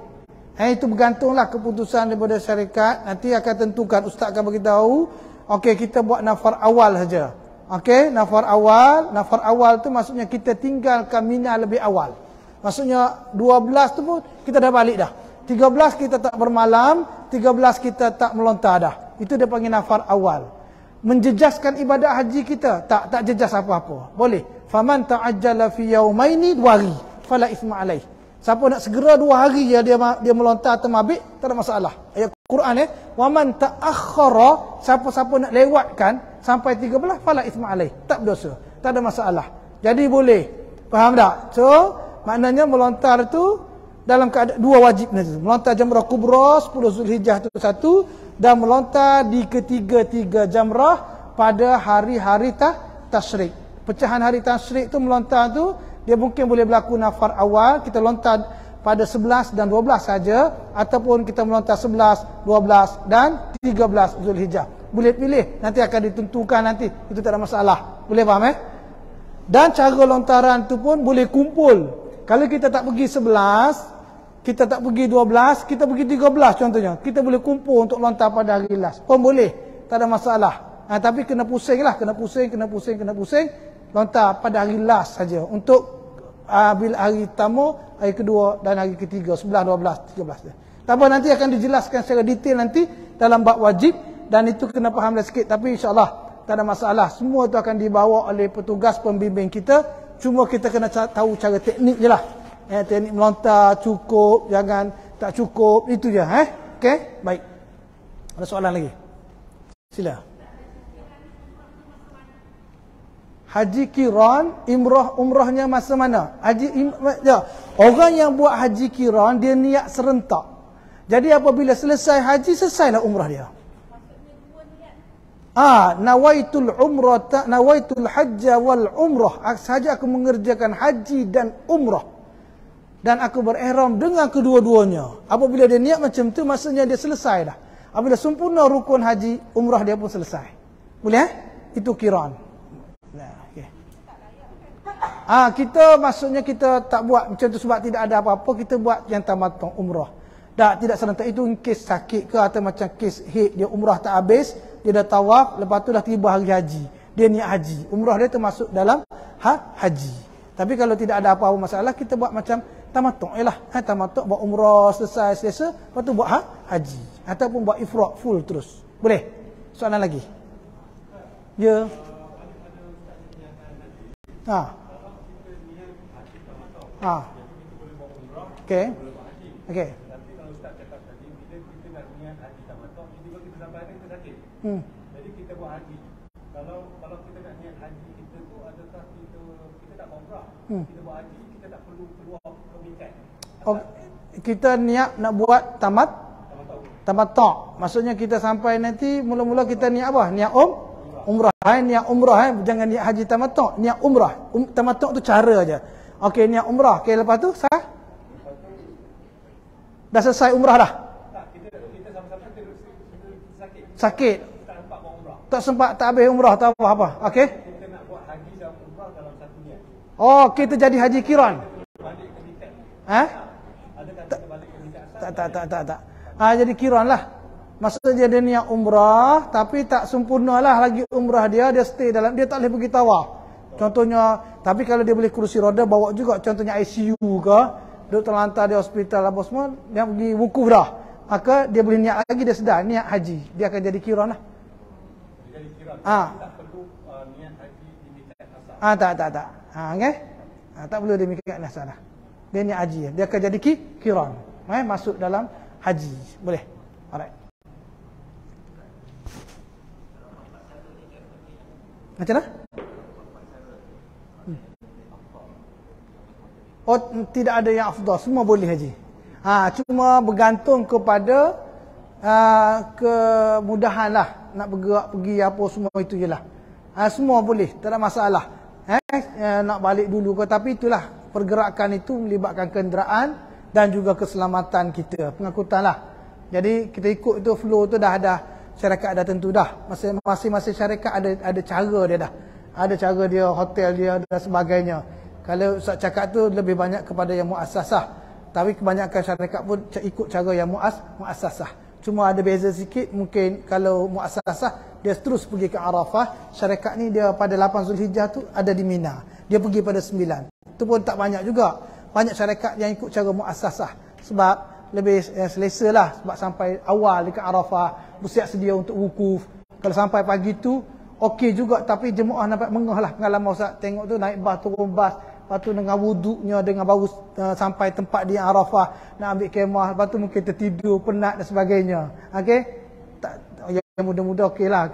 Itu bergantunglah keputusan daripada syarikat. Nanti akan tentukan, ustaz akan beritahu. Okey, kita buat nafar awal saja. Okey, nafar awal. Nafar awal tu maksudnya kita tinggalkan Mina lebih awal. Maksudnya 12 tu pun kita dah balik dah. 13 kita tak bermalam, 13 kita tak melontar dah. Itu dia panggil nafar awal. Menjejaskan ibadat haji kita? Tak jejas apa-apa. Boleh. Faman ta'ajjala fi yaumaini, 2 hari, fala ithma alaih. Siapa nak segera 2 hari ya dia melontar atau mabit, tak ada masalah. Ayat Quran waman ta'akhkhara, siapa-siapa nak lewatkan sampai 13, fala ithma alaih. Tak berdosa. Tak ada masalah. Jadi boleh. Faham tak? So, maknanya melontar tu dalam keadaan 2 wajib nanti. Melontar Jamrah Kubra 10 Zulhijjah tu satu, dan melontar di ketiga-tiga jamrah pada hari-hari tasyrik. Pecahan hari tasyrik tu melontar tu dia mungkin boleh berlaku nafar awal, kita lontar pada 11 dan 12 saja, ataupun kita melontar 11, 12 dan 13 Zulhijjah. Boleh pilih, nanti akan ditentukan nanti. Itu tak ada masalah. Boleh faham Dan cara lontaran tu pun boleh kumpul. Kalau kita tak pergi 11, kita tak pergi 12, kita pergi 13 contohnya. Kita boleh kumpul untuk lontar pada hari last. Pun boleh, tak ada masalah. Tapi kena pusing lah, kena pusing. Lontar pada hari last saja. Untuk bila hari pertama, hari kedua dan hari ketiga, 11, 12, 13. Tak apa, nanti akan dijelaskan secara detail nanti dalam bab wajib. Dan itu kena faham dah sikit. Tapi insyaAllah tak ada masalah. Semua itu akan dibawa oleh petugas pembimbing kita. Cuma kita kena tahu cara teknik je lah. Teknik melontar, cukup, jangan tak cukup. Itu je. Okey? Baik. Ada soalan lagi? Sila. Haji Qiran, umrahnya masa mana? Orang yang buat haji Qiran, dia niat serentak. Jadi apabila selesai haji, selesailah umrah dia. Nawaitul umrah, nawaitul hajja wal umrah. Sahaja aku mengerjakan haji dan umrah. Dan aku berihram dengan kedua-duanya. Apabila dia niat macam tu, maksudnya dia selesai dah. Apabila sempurna rukun haji, umrah dia pun selesai. Boleh Itu Qiran. Kita maksudnya kita tak buat macam tu sebab tidak ada apa-apa, kita buat yang tamattu umrah. Tidak serentak. Itu kes sakit ke atau macam kes haid, dia umrah tak habis, dia dah tawaf, lepas tu dah tiba hari haji, dia niat haji, umrah dia termasuk dalam haji. Tapi kalau tidak ada apa-apa masalah, kita buat macam tamattu ialah. Tamattu buat umrah selesai, lepas tu buat haji ataupun buat ifrad full terus. Boleh? Soalan lagi? Ya. Okey. Okey. Tapi kalau Ustaz cakap tadi, bila kita nak niat haji tamattu, tiba kita sampai ada kita sakit. Jadi kita buat haji. Kalau kita nak niat haji kita tu, adakah kita tak umrah? Kita buat haji, kita tak perlu keluar ke mikat. Kita niat nak buat tamattu. Maksudnya kita sampai nanti mula-mula kita niat apa? Niat umrah. Niat umrah jangan niat haji tamattu. Niat umrah. Tamattu tu cara aja. Okey, niat umrah. Okey, lepas tu sah? Dah selesai umrah dah? Tak, kita sama-sama sakit. Tak sempat buat umrah. Tak sempat, tak habis umrah, tak apa. Okey. Kita nak buat haji dan umrah dalam satu niat. Kita jadi haji Qiran. Balik ke mikat. Adakah kita balik ke mikat? Tak. Jadi Qiran lah. Maksudnya dia niat umrah, tapi tak sempurna lah lagi umrah dia stay dalam, dia tak boleh pergi tawaf. Contohnya, tapi kalau dia boleh kerusi roda, bawa juga contohnya ICU ke, duduk terlantar di hospital apa semua, dia pergi wukuf dah. Maka dia boleh niat lagi, dia sedar niat haji. Dia akan jadi Qiran lah. Jadi Qiran. Tak perlu niat haji di mikat asal. Tak. Okay? Tak perlu dia mikat asal dah. Dia niat haji. Dia akan jadi Qiran. Masuk dalam haji. Boleh? Alright. Macam mana? Tidak ada yang afdal, semua boleh haji. Cuma bergantung kepada kemudahan lah. Nak bergerak pergi apa semua itu je lah. Semua boleh, tak ada masalah. Nak balik dulu ke, tapi itulah pergerakan itu melibatkan kenderaan dan juga keselamatan kita, pengangkutan lah. Jadi kita ikut itu flow tu dah ada, syarikat dah tentu dah. Masing-masing syarikat ada cara dia dah. Ada cara dia, hotel dia dan sebagainya. Kalau Ustaz cakap tu lebih banyak kepada yang muassasah. Tapi kebanyakan syarikat pun ikut cara yang muassasah. Cuma ada beza sikit, mungkin kalau muassasah dia terus pergi ke Arafah. Syarikat ni dia pada 8 Zulhijjah tu ada di Mina. Dia pergi pada 9. Itu pun tak banyak juga. Banyak syarikat yang ikut cara muassasah. Sebab lebih selesa lah. Sebab sampai awal dekat Arafah, bersiap sedia untuk wukuf. Kalau sampai pagi tu okey juga, tapi jemaah nampak mengah lah. Pengalaman Ustaz tengok tu, naik bas, turun bas, lepas tu dengan wuduknya, dengan baru sampai tempat di Arafah, nak ambil kemah, lepas tu mungkin tertidur, penat dan sebagainya. Okey? Yang muda-muda okey lah.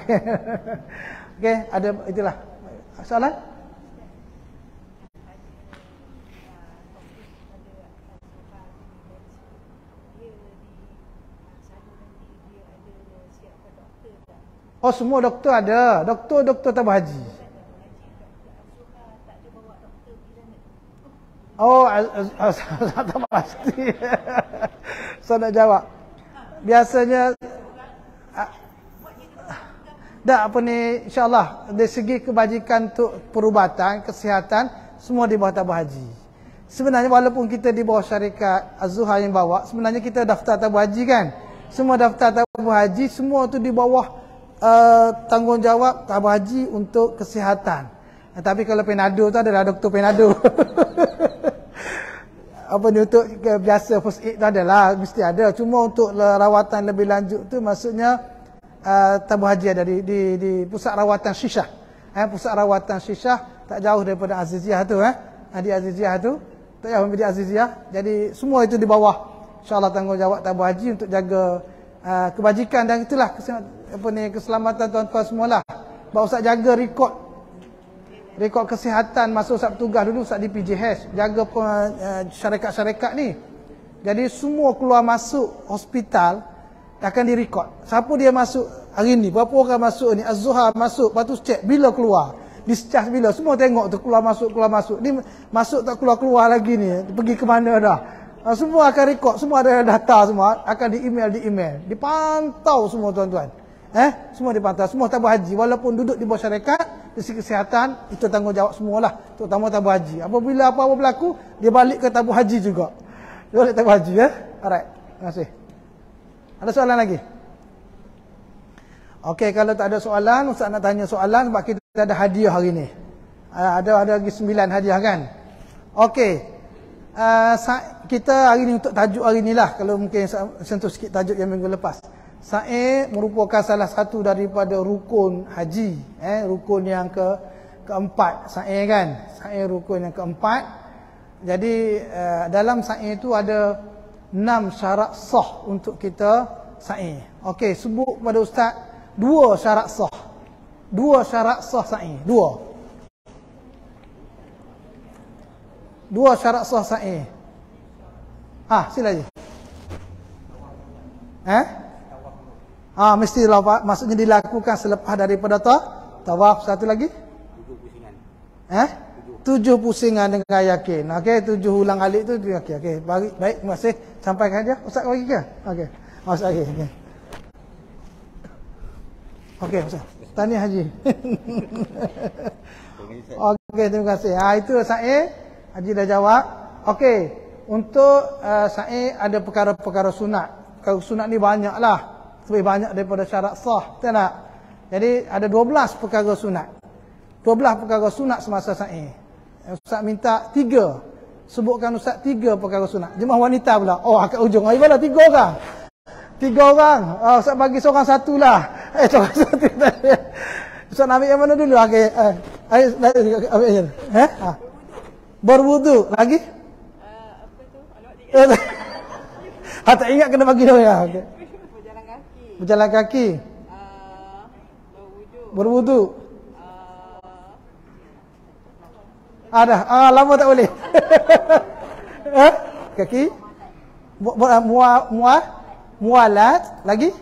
Okey, ada itulah. Soalan? Semua doktor ada. Doktor tabah haji. Tak pasti. Saya nak jawab. Biasanya dak apa ni, insyaAllah dari segi kebajikan untuk perubatan, kesihatan, semua di bawah tabung haji. Sebenarnya walaupun kita di bawah syarikat Az-Zuhar yang bawa, sebenarnya kita daftar tabung haji kan. Semua daftar tabung haji, semua tu di bawah tanggungjawab tabung haji untuk kesihatan. Tapi kalau Penado tu adalah Dr. Penado. Apa ni untuk biasa first aid tu adalah, mesti ada. Cuma untuk rawatan lebih lanjut tu maksudnya tabung haji ada di pusat rawatan Syishah. Pusat rawatan Syishah tak jauh daripada Aziziyah tu. Di Aziziyah tu, tak jauh daripada Aziziyah. Jadi semua itu di bawah insya-Allah tanggungjawab tabung haji untuk jaga kebajikan dan itulah keselamatan tuan-tuan semualah. Bapak Ustaz jaga rekod kesihatan masa Ustaz bertugas dulu Ustaz di PJH, jaga syarikat-syarikat ni. Jadi semua keluar masuk hospital akan direkod. Siapa dia masuk hari ni, berapa orang masuk ni, Az-Zuhar masuk, lepas tu check bila keluar, discharge bila, semua tengok tu keluar masuk. Ni masuk tak keluar lagi ni, pergi ke mana dah. Semua akan rekod, semua ada data, semua akan di email, dipantau semua tuan-tuan. Semua dipantau, semua tabung haji walaupun duduk di bawah syarikat, dari segi kesihatan itu tanggungjawab semualah, terutama tabung haji. Apabila apa-apa berlaku, dia balik ke tabung haji juga. Dia balik tabung haji Alright. Terima kasih. Ada soalan lagi? Okey, kalau tak ada soalan, Ustaz nak tanya soalan sebab kita ada hadiah hari ni. Ada lagi 9 hadiah kan? Okey. Kita hari ni untuk tajuk hari ni lah, kalau mungkin sentuh sikit tajuk yang minggu lepas. Sa'i merupakan salah satu daripada rukun haji, rukun yang keempat. Sa'i kan? Sa'i rukun yang keempat. Jadi dalam sa'i itu ada 6 syarat sah untuk kita sa'i. Okey, sebut kepada Ustaz 2 syarat sah. 2 syarat sah sa'i. 2 syarat sah sa'i. Sila je. Mesti maksudnya dilakukan selepas daripada tawaf. Satu lagi? 7 pusingan dengan yakin. Okey, 7 ulang alik tu okey. Baik, terima kasih. Sampaikan aja. Ustaz bagi ke? Okey. Ustaz lagi. Okey, Ustaz. Tahniah haji. Okey, terima kasih. Itu sa'i. Haji dah jawab. Okey, untuk sa'i ada perkara-perkara sunat. Perkara sunat ni banyaklah. Lebih banyak daripada syarat sah. Betul tak? Jadi ada 12 perkara sunat. 12 perkara sunat semasa sa'i. Ustaz minta 3. Sebutkan Ustaz 3 perkara sunat. Jemaah wanita pula. Kat ujung. Mana 3 orang? 3 orang. Ustaz bagi seorang satu lah. Seorang satu. Ustaz nak ambil yang mana dulu? Okey. Ambil yang mana? Berwudu. Lagi? Apa tu? Tak ingat kena bagi dia. Okay. Berjalan kaki. Berwudu. Dah. Lama tak boleh. Kaki. Mualat. Lagi?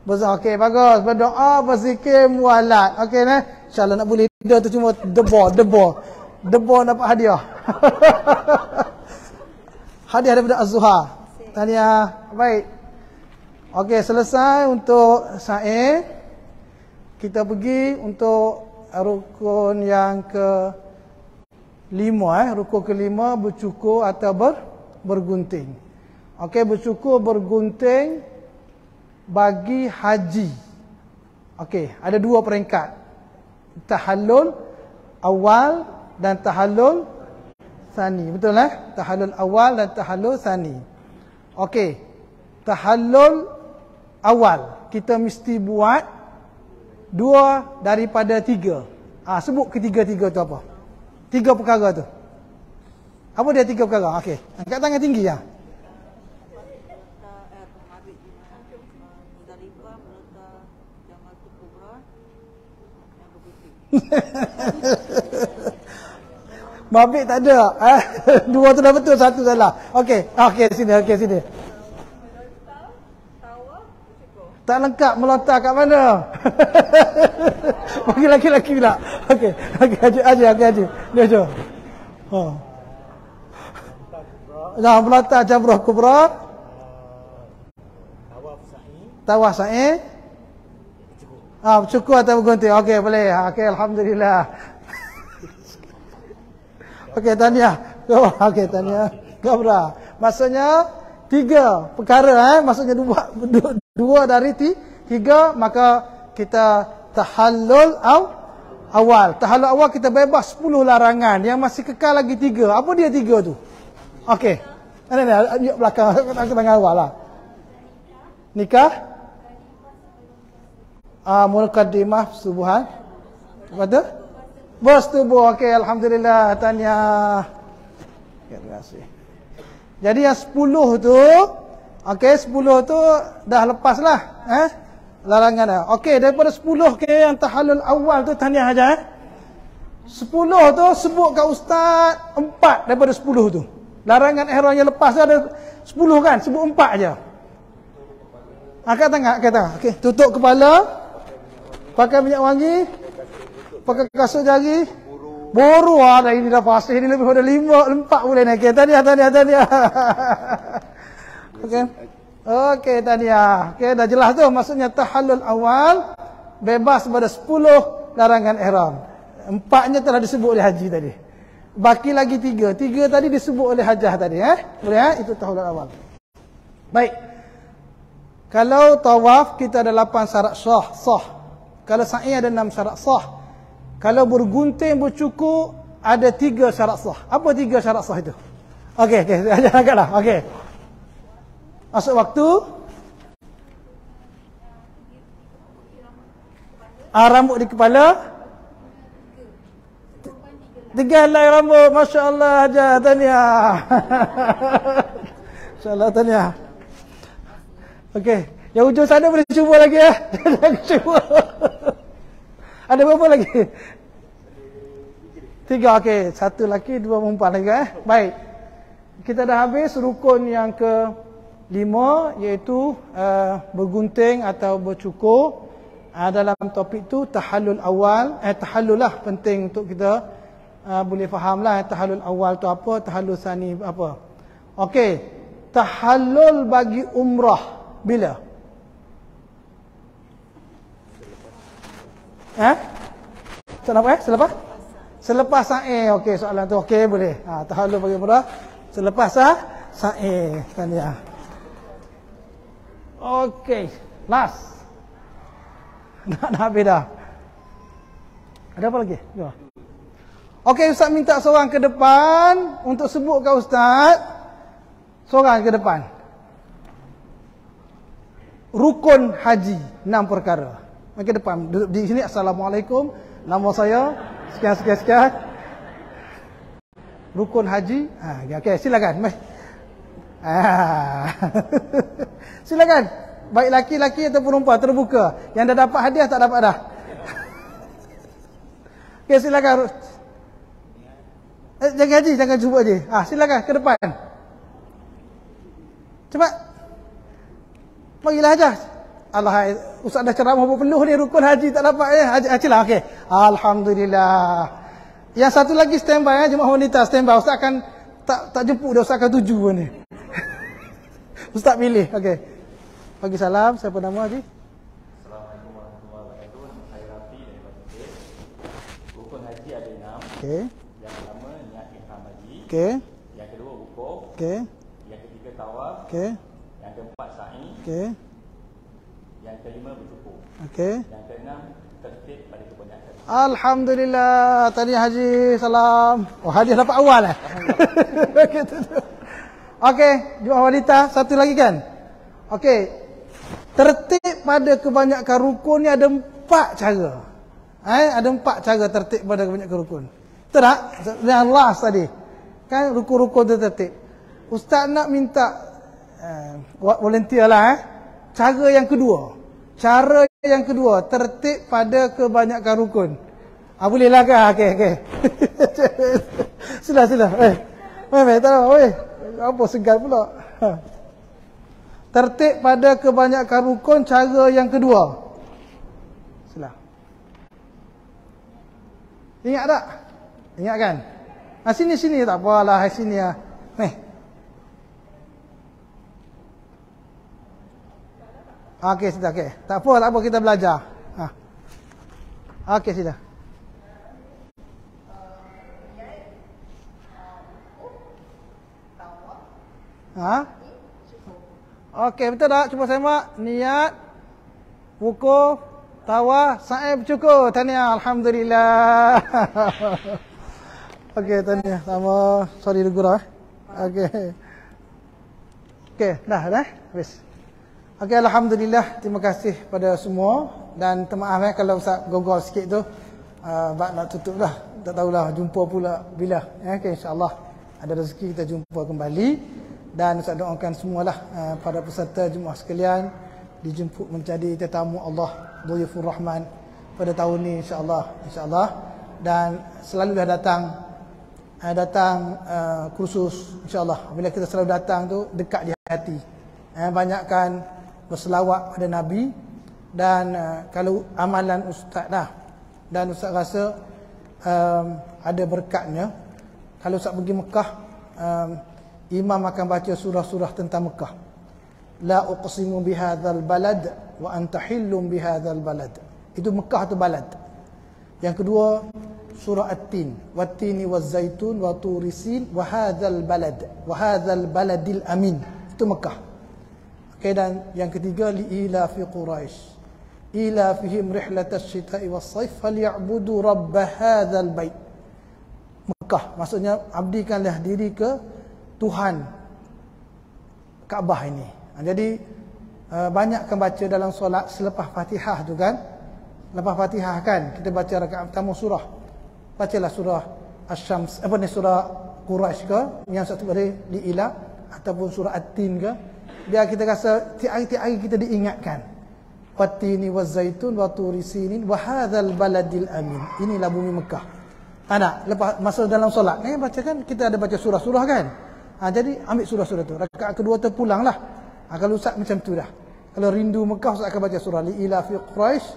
Okey, bagus. Berdoa, berzikir, mualat. Okey, InsyaAllah nak boleh. Dia tu cuma debor dapat hadiah. Hadiah daripada Az-Zuhar. Tahniah. Baik. Okey, selesai untuk sa'i. Kita pergi untuk rukun yang ke-5. Rukun ke-5 bercukur atau bergunting. Okey, bercukur bergunting bagi haji. Okey, ada 2 peringkat. Tahallul awal dan tahallul tsani. Betul tahallul awal dan tahallul tsani. Okey. Tahallul awal kita mesti buat 2 daripada 3. Sebut ketiga-tiga tu apa? 3 perkara tu. Apa dia 3 perkara? Okey. Angkat tangan tinggi ya. Mabik tak ada. 2 tu dah betul, 1 salah. Okey, sini. Tak lengkap melontar kat mana? Bagi laki-laki pula. Okey, haji. Dia je. Melontar jamrah kubra. Tawaf sa'i. Bercukur atau bergunting. Okey, boleh. Okey, alhamdulillah. Okey, tahniah. Okey, tahniah. Gabra. Maksudnya 3 perkara maksudnya dua dari 3, maka kita tahallul awal. Tahallul awal kita bebas 10 larangan, yang masih kekal lagi 3. Apa dia 3 tu? Okey. Ni belakang aku tengah awal lah. Nikah, muqaddimah subuhan. Apa tu? Bersetubuh. Okey, alhamdulillah, tahniah. Terima kasih. Jadi yang 10 tu, okey, 10 tu dah lepas lah, larangan dah. Okey, daripada 10 yang tahallul awal tu tahniah aja. 10 tu sebut kat ustaz 4 daripada 10 tu. Larangan ihram yang lepas tu ada 10 kan, sebut 4 aja. Angkat tangan, okey, tutup kepala. Pakai minyak wangi, pakai kasut jari, boru ada ini dah fasih, ini lebih pada 4 boleh naik. Tahniah. Okey, tahniah. Okey, dah jelas tu maksudnya tahallul awal bebas pada 10 larangan ihram. 4-nya telah disebut oleh haji tadi. Baki lagi 3. 3 tadi disebut oleh hajah tadi, boleh itu tahallul awal. Baik. Kalau tawaf kita ada 8 syarat sah. Kalau sa'i ada 6 syarat sah. Kalau bergunting bercukur ada 3 syarat sah. Apa 3 syarat sah itu? Okey, ajar angkatlah. Okey. Masuk waktu. Rambut di kepala. 3 helai rambut. Masya-Allah, ajar. Tahniah. Insya-Allah, tahniah. Okey, yang ujung sana boleh cuba lagi cuba. Ada berapa lagi? 3, okey. 1 lelaki, 2 perempuan lagi Baik. Kita dah habis rukun yang ke-5, iaitu bergunting atau bercukur. Dalam topik tu tahallul awal, tahallul lah penting untuk kita boleh fahamlah tahallul awal tu apa, tahallul sani apa. Okey. Tahallul bagi umrah bila? Selepas sa'i. Okey, soalan tu okey boleh. Tahallul bagi umrah selepas sa'i. Tahniah. Okey, last. Nak habis dah. Ada apa lagi? Jom. Okey, ustaz minta seorang ke depan untuk sebut kat ustaz. Seorang ke depan. Rukun haji 6 perkara. Mari ke depan, duduk di sini. Assalamualaikum, nama saya sekian. Rukun haji. Okey, silakan. Silakan. Baik laki-laki atau perempuan, terbuka. Yang dah dapat hadiah tak dapat dah. Okey, silakan. Jangan haji, jangan cuba je. Silakan ke depan. Cepat. Marilah aja. Allah, ustaz dah ceramah berpeluh ni, rukun haji tak dapat haji lah. Okey. Alhamdulillah. Yang satu lagi standby jemaah wanita standby. Ustaz akan tak jemput dia, ustaz akan tuju ni. Ustaz pilih. Okey. Bagi salam, siapa nama Haji? Assalamualaikum warahmatullahi wabarakatuh. Saya Rafi daripada Perth. Rukun haji ada 6. Okey. Yang pertama niat ihram haji. Okey. Yang kedua wukuf. Okey. Yang ketiga tawaf. Okey. Yang keempat sa'i. Okey. Yang kelima bercukur. Okey. Yang keenam tertib pada kebanyakan. Alhamdulillah. Tadi Haji salam. Hadiah dapat awal Okey, jemaah wanita, satu lagi kan? Okey. Tertib pada kebanyakan rukun ni ada 4 cara. Ada 4 cara tertib pada kebanyakan rukun. Betul tak? Yang last tadi. Kan rukun-rukun tu tertib. Ustaz nak minta volunteer lah Cara yang kedua. Cara yang kedua, tertib pada kebanyakan rukun. Bolehlah kan? Okey. Sila. Tak apa. Apa segan pula. Tertib pada kebanyakan rukun, cara yang kedua. Sila. Ingat tak? Ingat kan? Sini tak apalah, sini ah. Okey, sudah okey. Tak apa kita belajar. Okey, sila. Ha? Okey, betul tak? Cuba semak. Niat, wukuf, tawaf, sa'i bercukur. Tahniah, alhamdulillah. Okey, tahniah. Sama, sorry guru. Okey. Okey, dah. Habis. Okey, alhamdulillah. Terima kasih pada semua. Dan maaf kalau Ustaz gogol sikit tu. Bak nak tutup dah. Tak tahulah jumpa pula bila. Okey, insya-Allah ada rezeki kita jumpa kembali. Dan Ustaz doakan semualah para peserta jemaah sekalian dijemput menjadi tetamu Allah Dhuyufur Rahman pada tahun ni insya-Allah. Dan selalu dah datang kursus insya-Allah. Bila kita selalu datang tu dekat di hati. Banyakkan berselawat pada Nabi. Dan kalau amalan Ustaz dah, dan Ustaz rasa ada berkatnya, kalau Ustaz pergi Mekah, imam akan baca surah-surah tentang Mekah. La uqsimu bihadzal balad wa anta hillum bihadzal balad. Itu Mekah tu balad. Yang kedua surah At-Tin, wat-tini waz-zaitun wa turisin wa hadzal balad wa hadzal baladil amin. Itu Mekah. Okey, dan yang ketiga li ila fi Quraisy. Ila fihim rihlatash shita'i was-sayf falyabudu rabb hadzal bait. Mekah maksudnya abdikanlah diri ke Tuhan Kaabah ini. Jadi banyakkan baca dalam solat selepas Fatihah tu kan. Lepas Fatihah kan kita baca rakaat pertama surah. Bacalah surah Asy-Syams, surah Quraisy ke yang satu hari di Ila ataupun surah At-Tin ke. Biar kita rasa tiap-tiap hari kita diingatkan. Wat-tini waz-zaitun wa turi sinin wa hadzal baladil amin. Inilah bumi Mekah. Tak lepas masa dalam solat ni bacakan kita ada baca surah-surah kan. Jadi ambil surah-surah tu. Rakaat kedua tu pulanglah. Kalau Ustaz macam tu dah. Kalau rindu Mekah Ustaz akan baca surah li ila fi Quraisy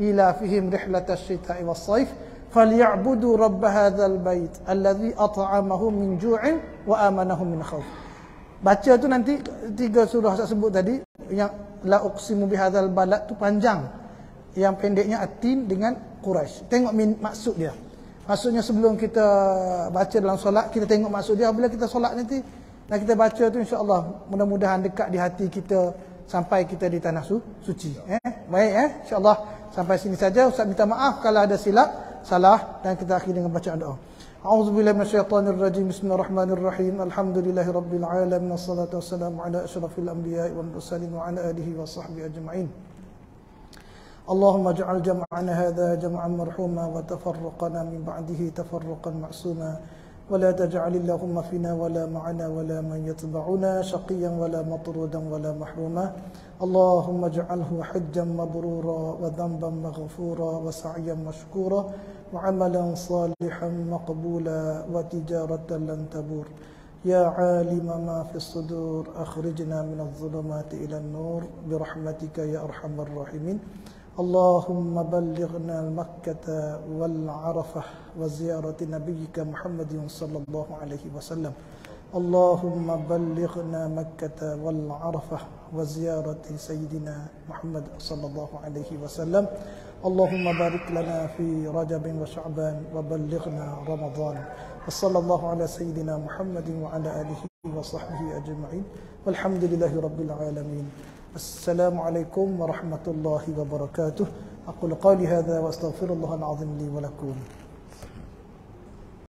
ila fihim rihlatash shita'i was-sayf falyabudu rabb hadzal bait allazi at'amahum min ju'in wa amanahum min khauf. Baca tu nanti 3 surah Ustaz sebut tadi, yang la uqsimu bihadzal balad tu panjang. Yang pendeknya At-Tin dengan Quraisy. Tengok maksud dia. Maksudnya sebelum kita baca dalam solat, kita tengok maksud dia. Bila kita solat nanti dan kita baca tu insya-Allah mudah-mudahan dekat di hati kita sampai kita di tanah suci. Baik insya-Allah sampai sini saja. Ustaz minta maaf kalau ada silap, salah, dan kita akhiri dengan bacaan doa. A'udzubillahi minasyaitonirrajim. Bismillahirrahmanirrahim. Alhamdulillahirabbil alamin. Wassalatu wassalamu ala asyrafil anbiya'i wal mursalin wa ala alihi wa sahbihi ajma'in. اللهم اجعل جمعنا هذا جمعا مرحوما وتفرقنا من بعده تفرقا معصوما ولا تجعل اللهم فينا ولا معنا ولا من يتبعنا شقيا ولا مطرودا ولا محروما اللهم اجعله حجا مبرورا وذنبا مغفورا وسعيا مشكورا وعملا صالحا مقبولا وتجارة لن تبور يا عالم ما في الصدور أخرجنا من الظلمات إلى النور برحمتك يا أرحم الراحمين اللهم بلغنا مكة والعرفة وزيارة نبيك محمد صلى الله عليه وسلم اللهم بلغنا مكة والعرفة وزيارة سيدنا محمد صلى الله عليه وسلم اللهم بارك لنا في رجب وشعبان وبلغنا رمضان وصلى الله على سيدنا محمد وعلى آله وصحبه أجمعين والحمد لله رب العالمين. السلام عليكم ورحمة الله وبركاته. أقول قولي هذا وأستغفر الله العظيم لي ولكم.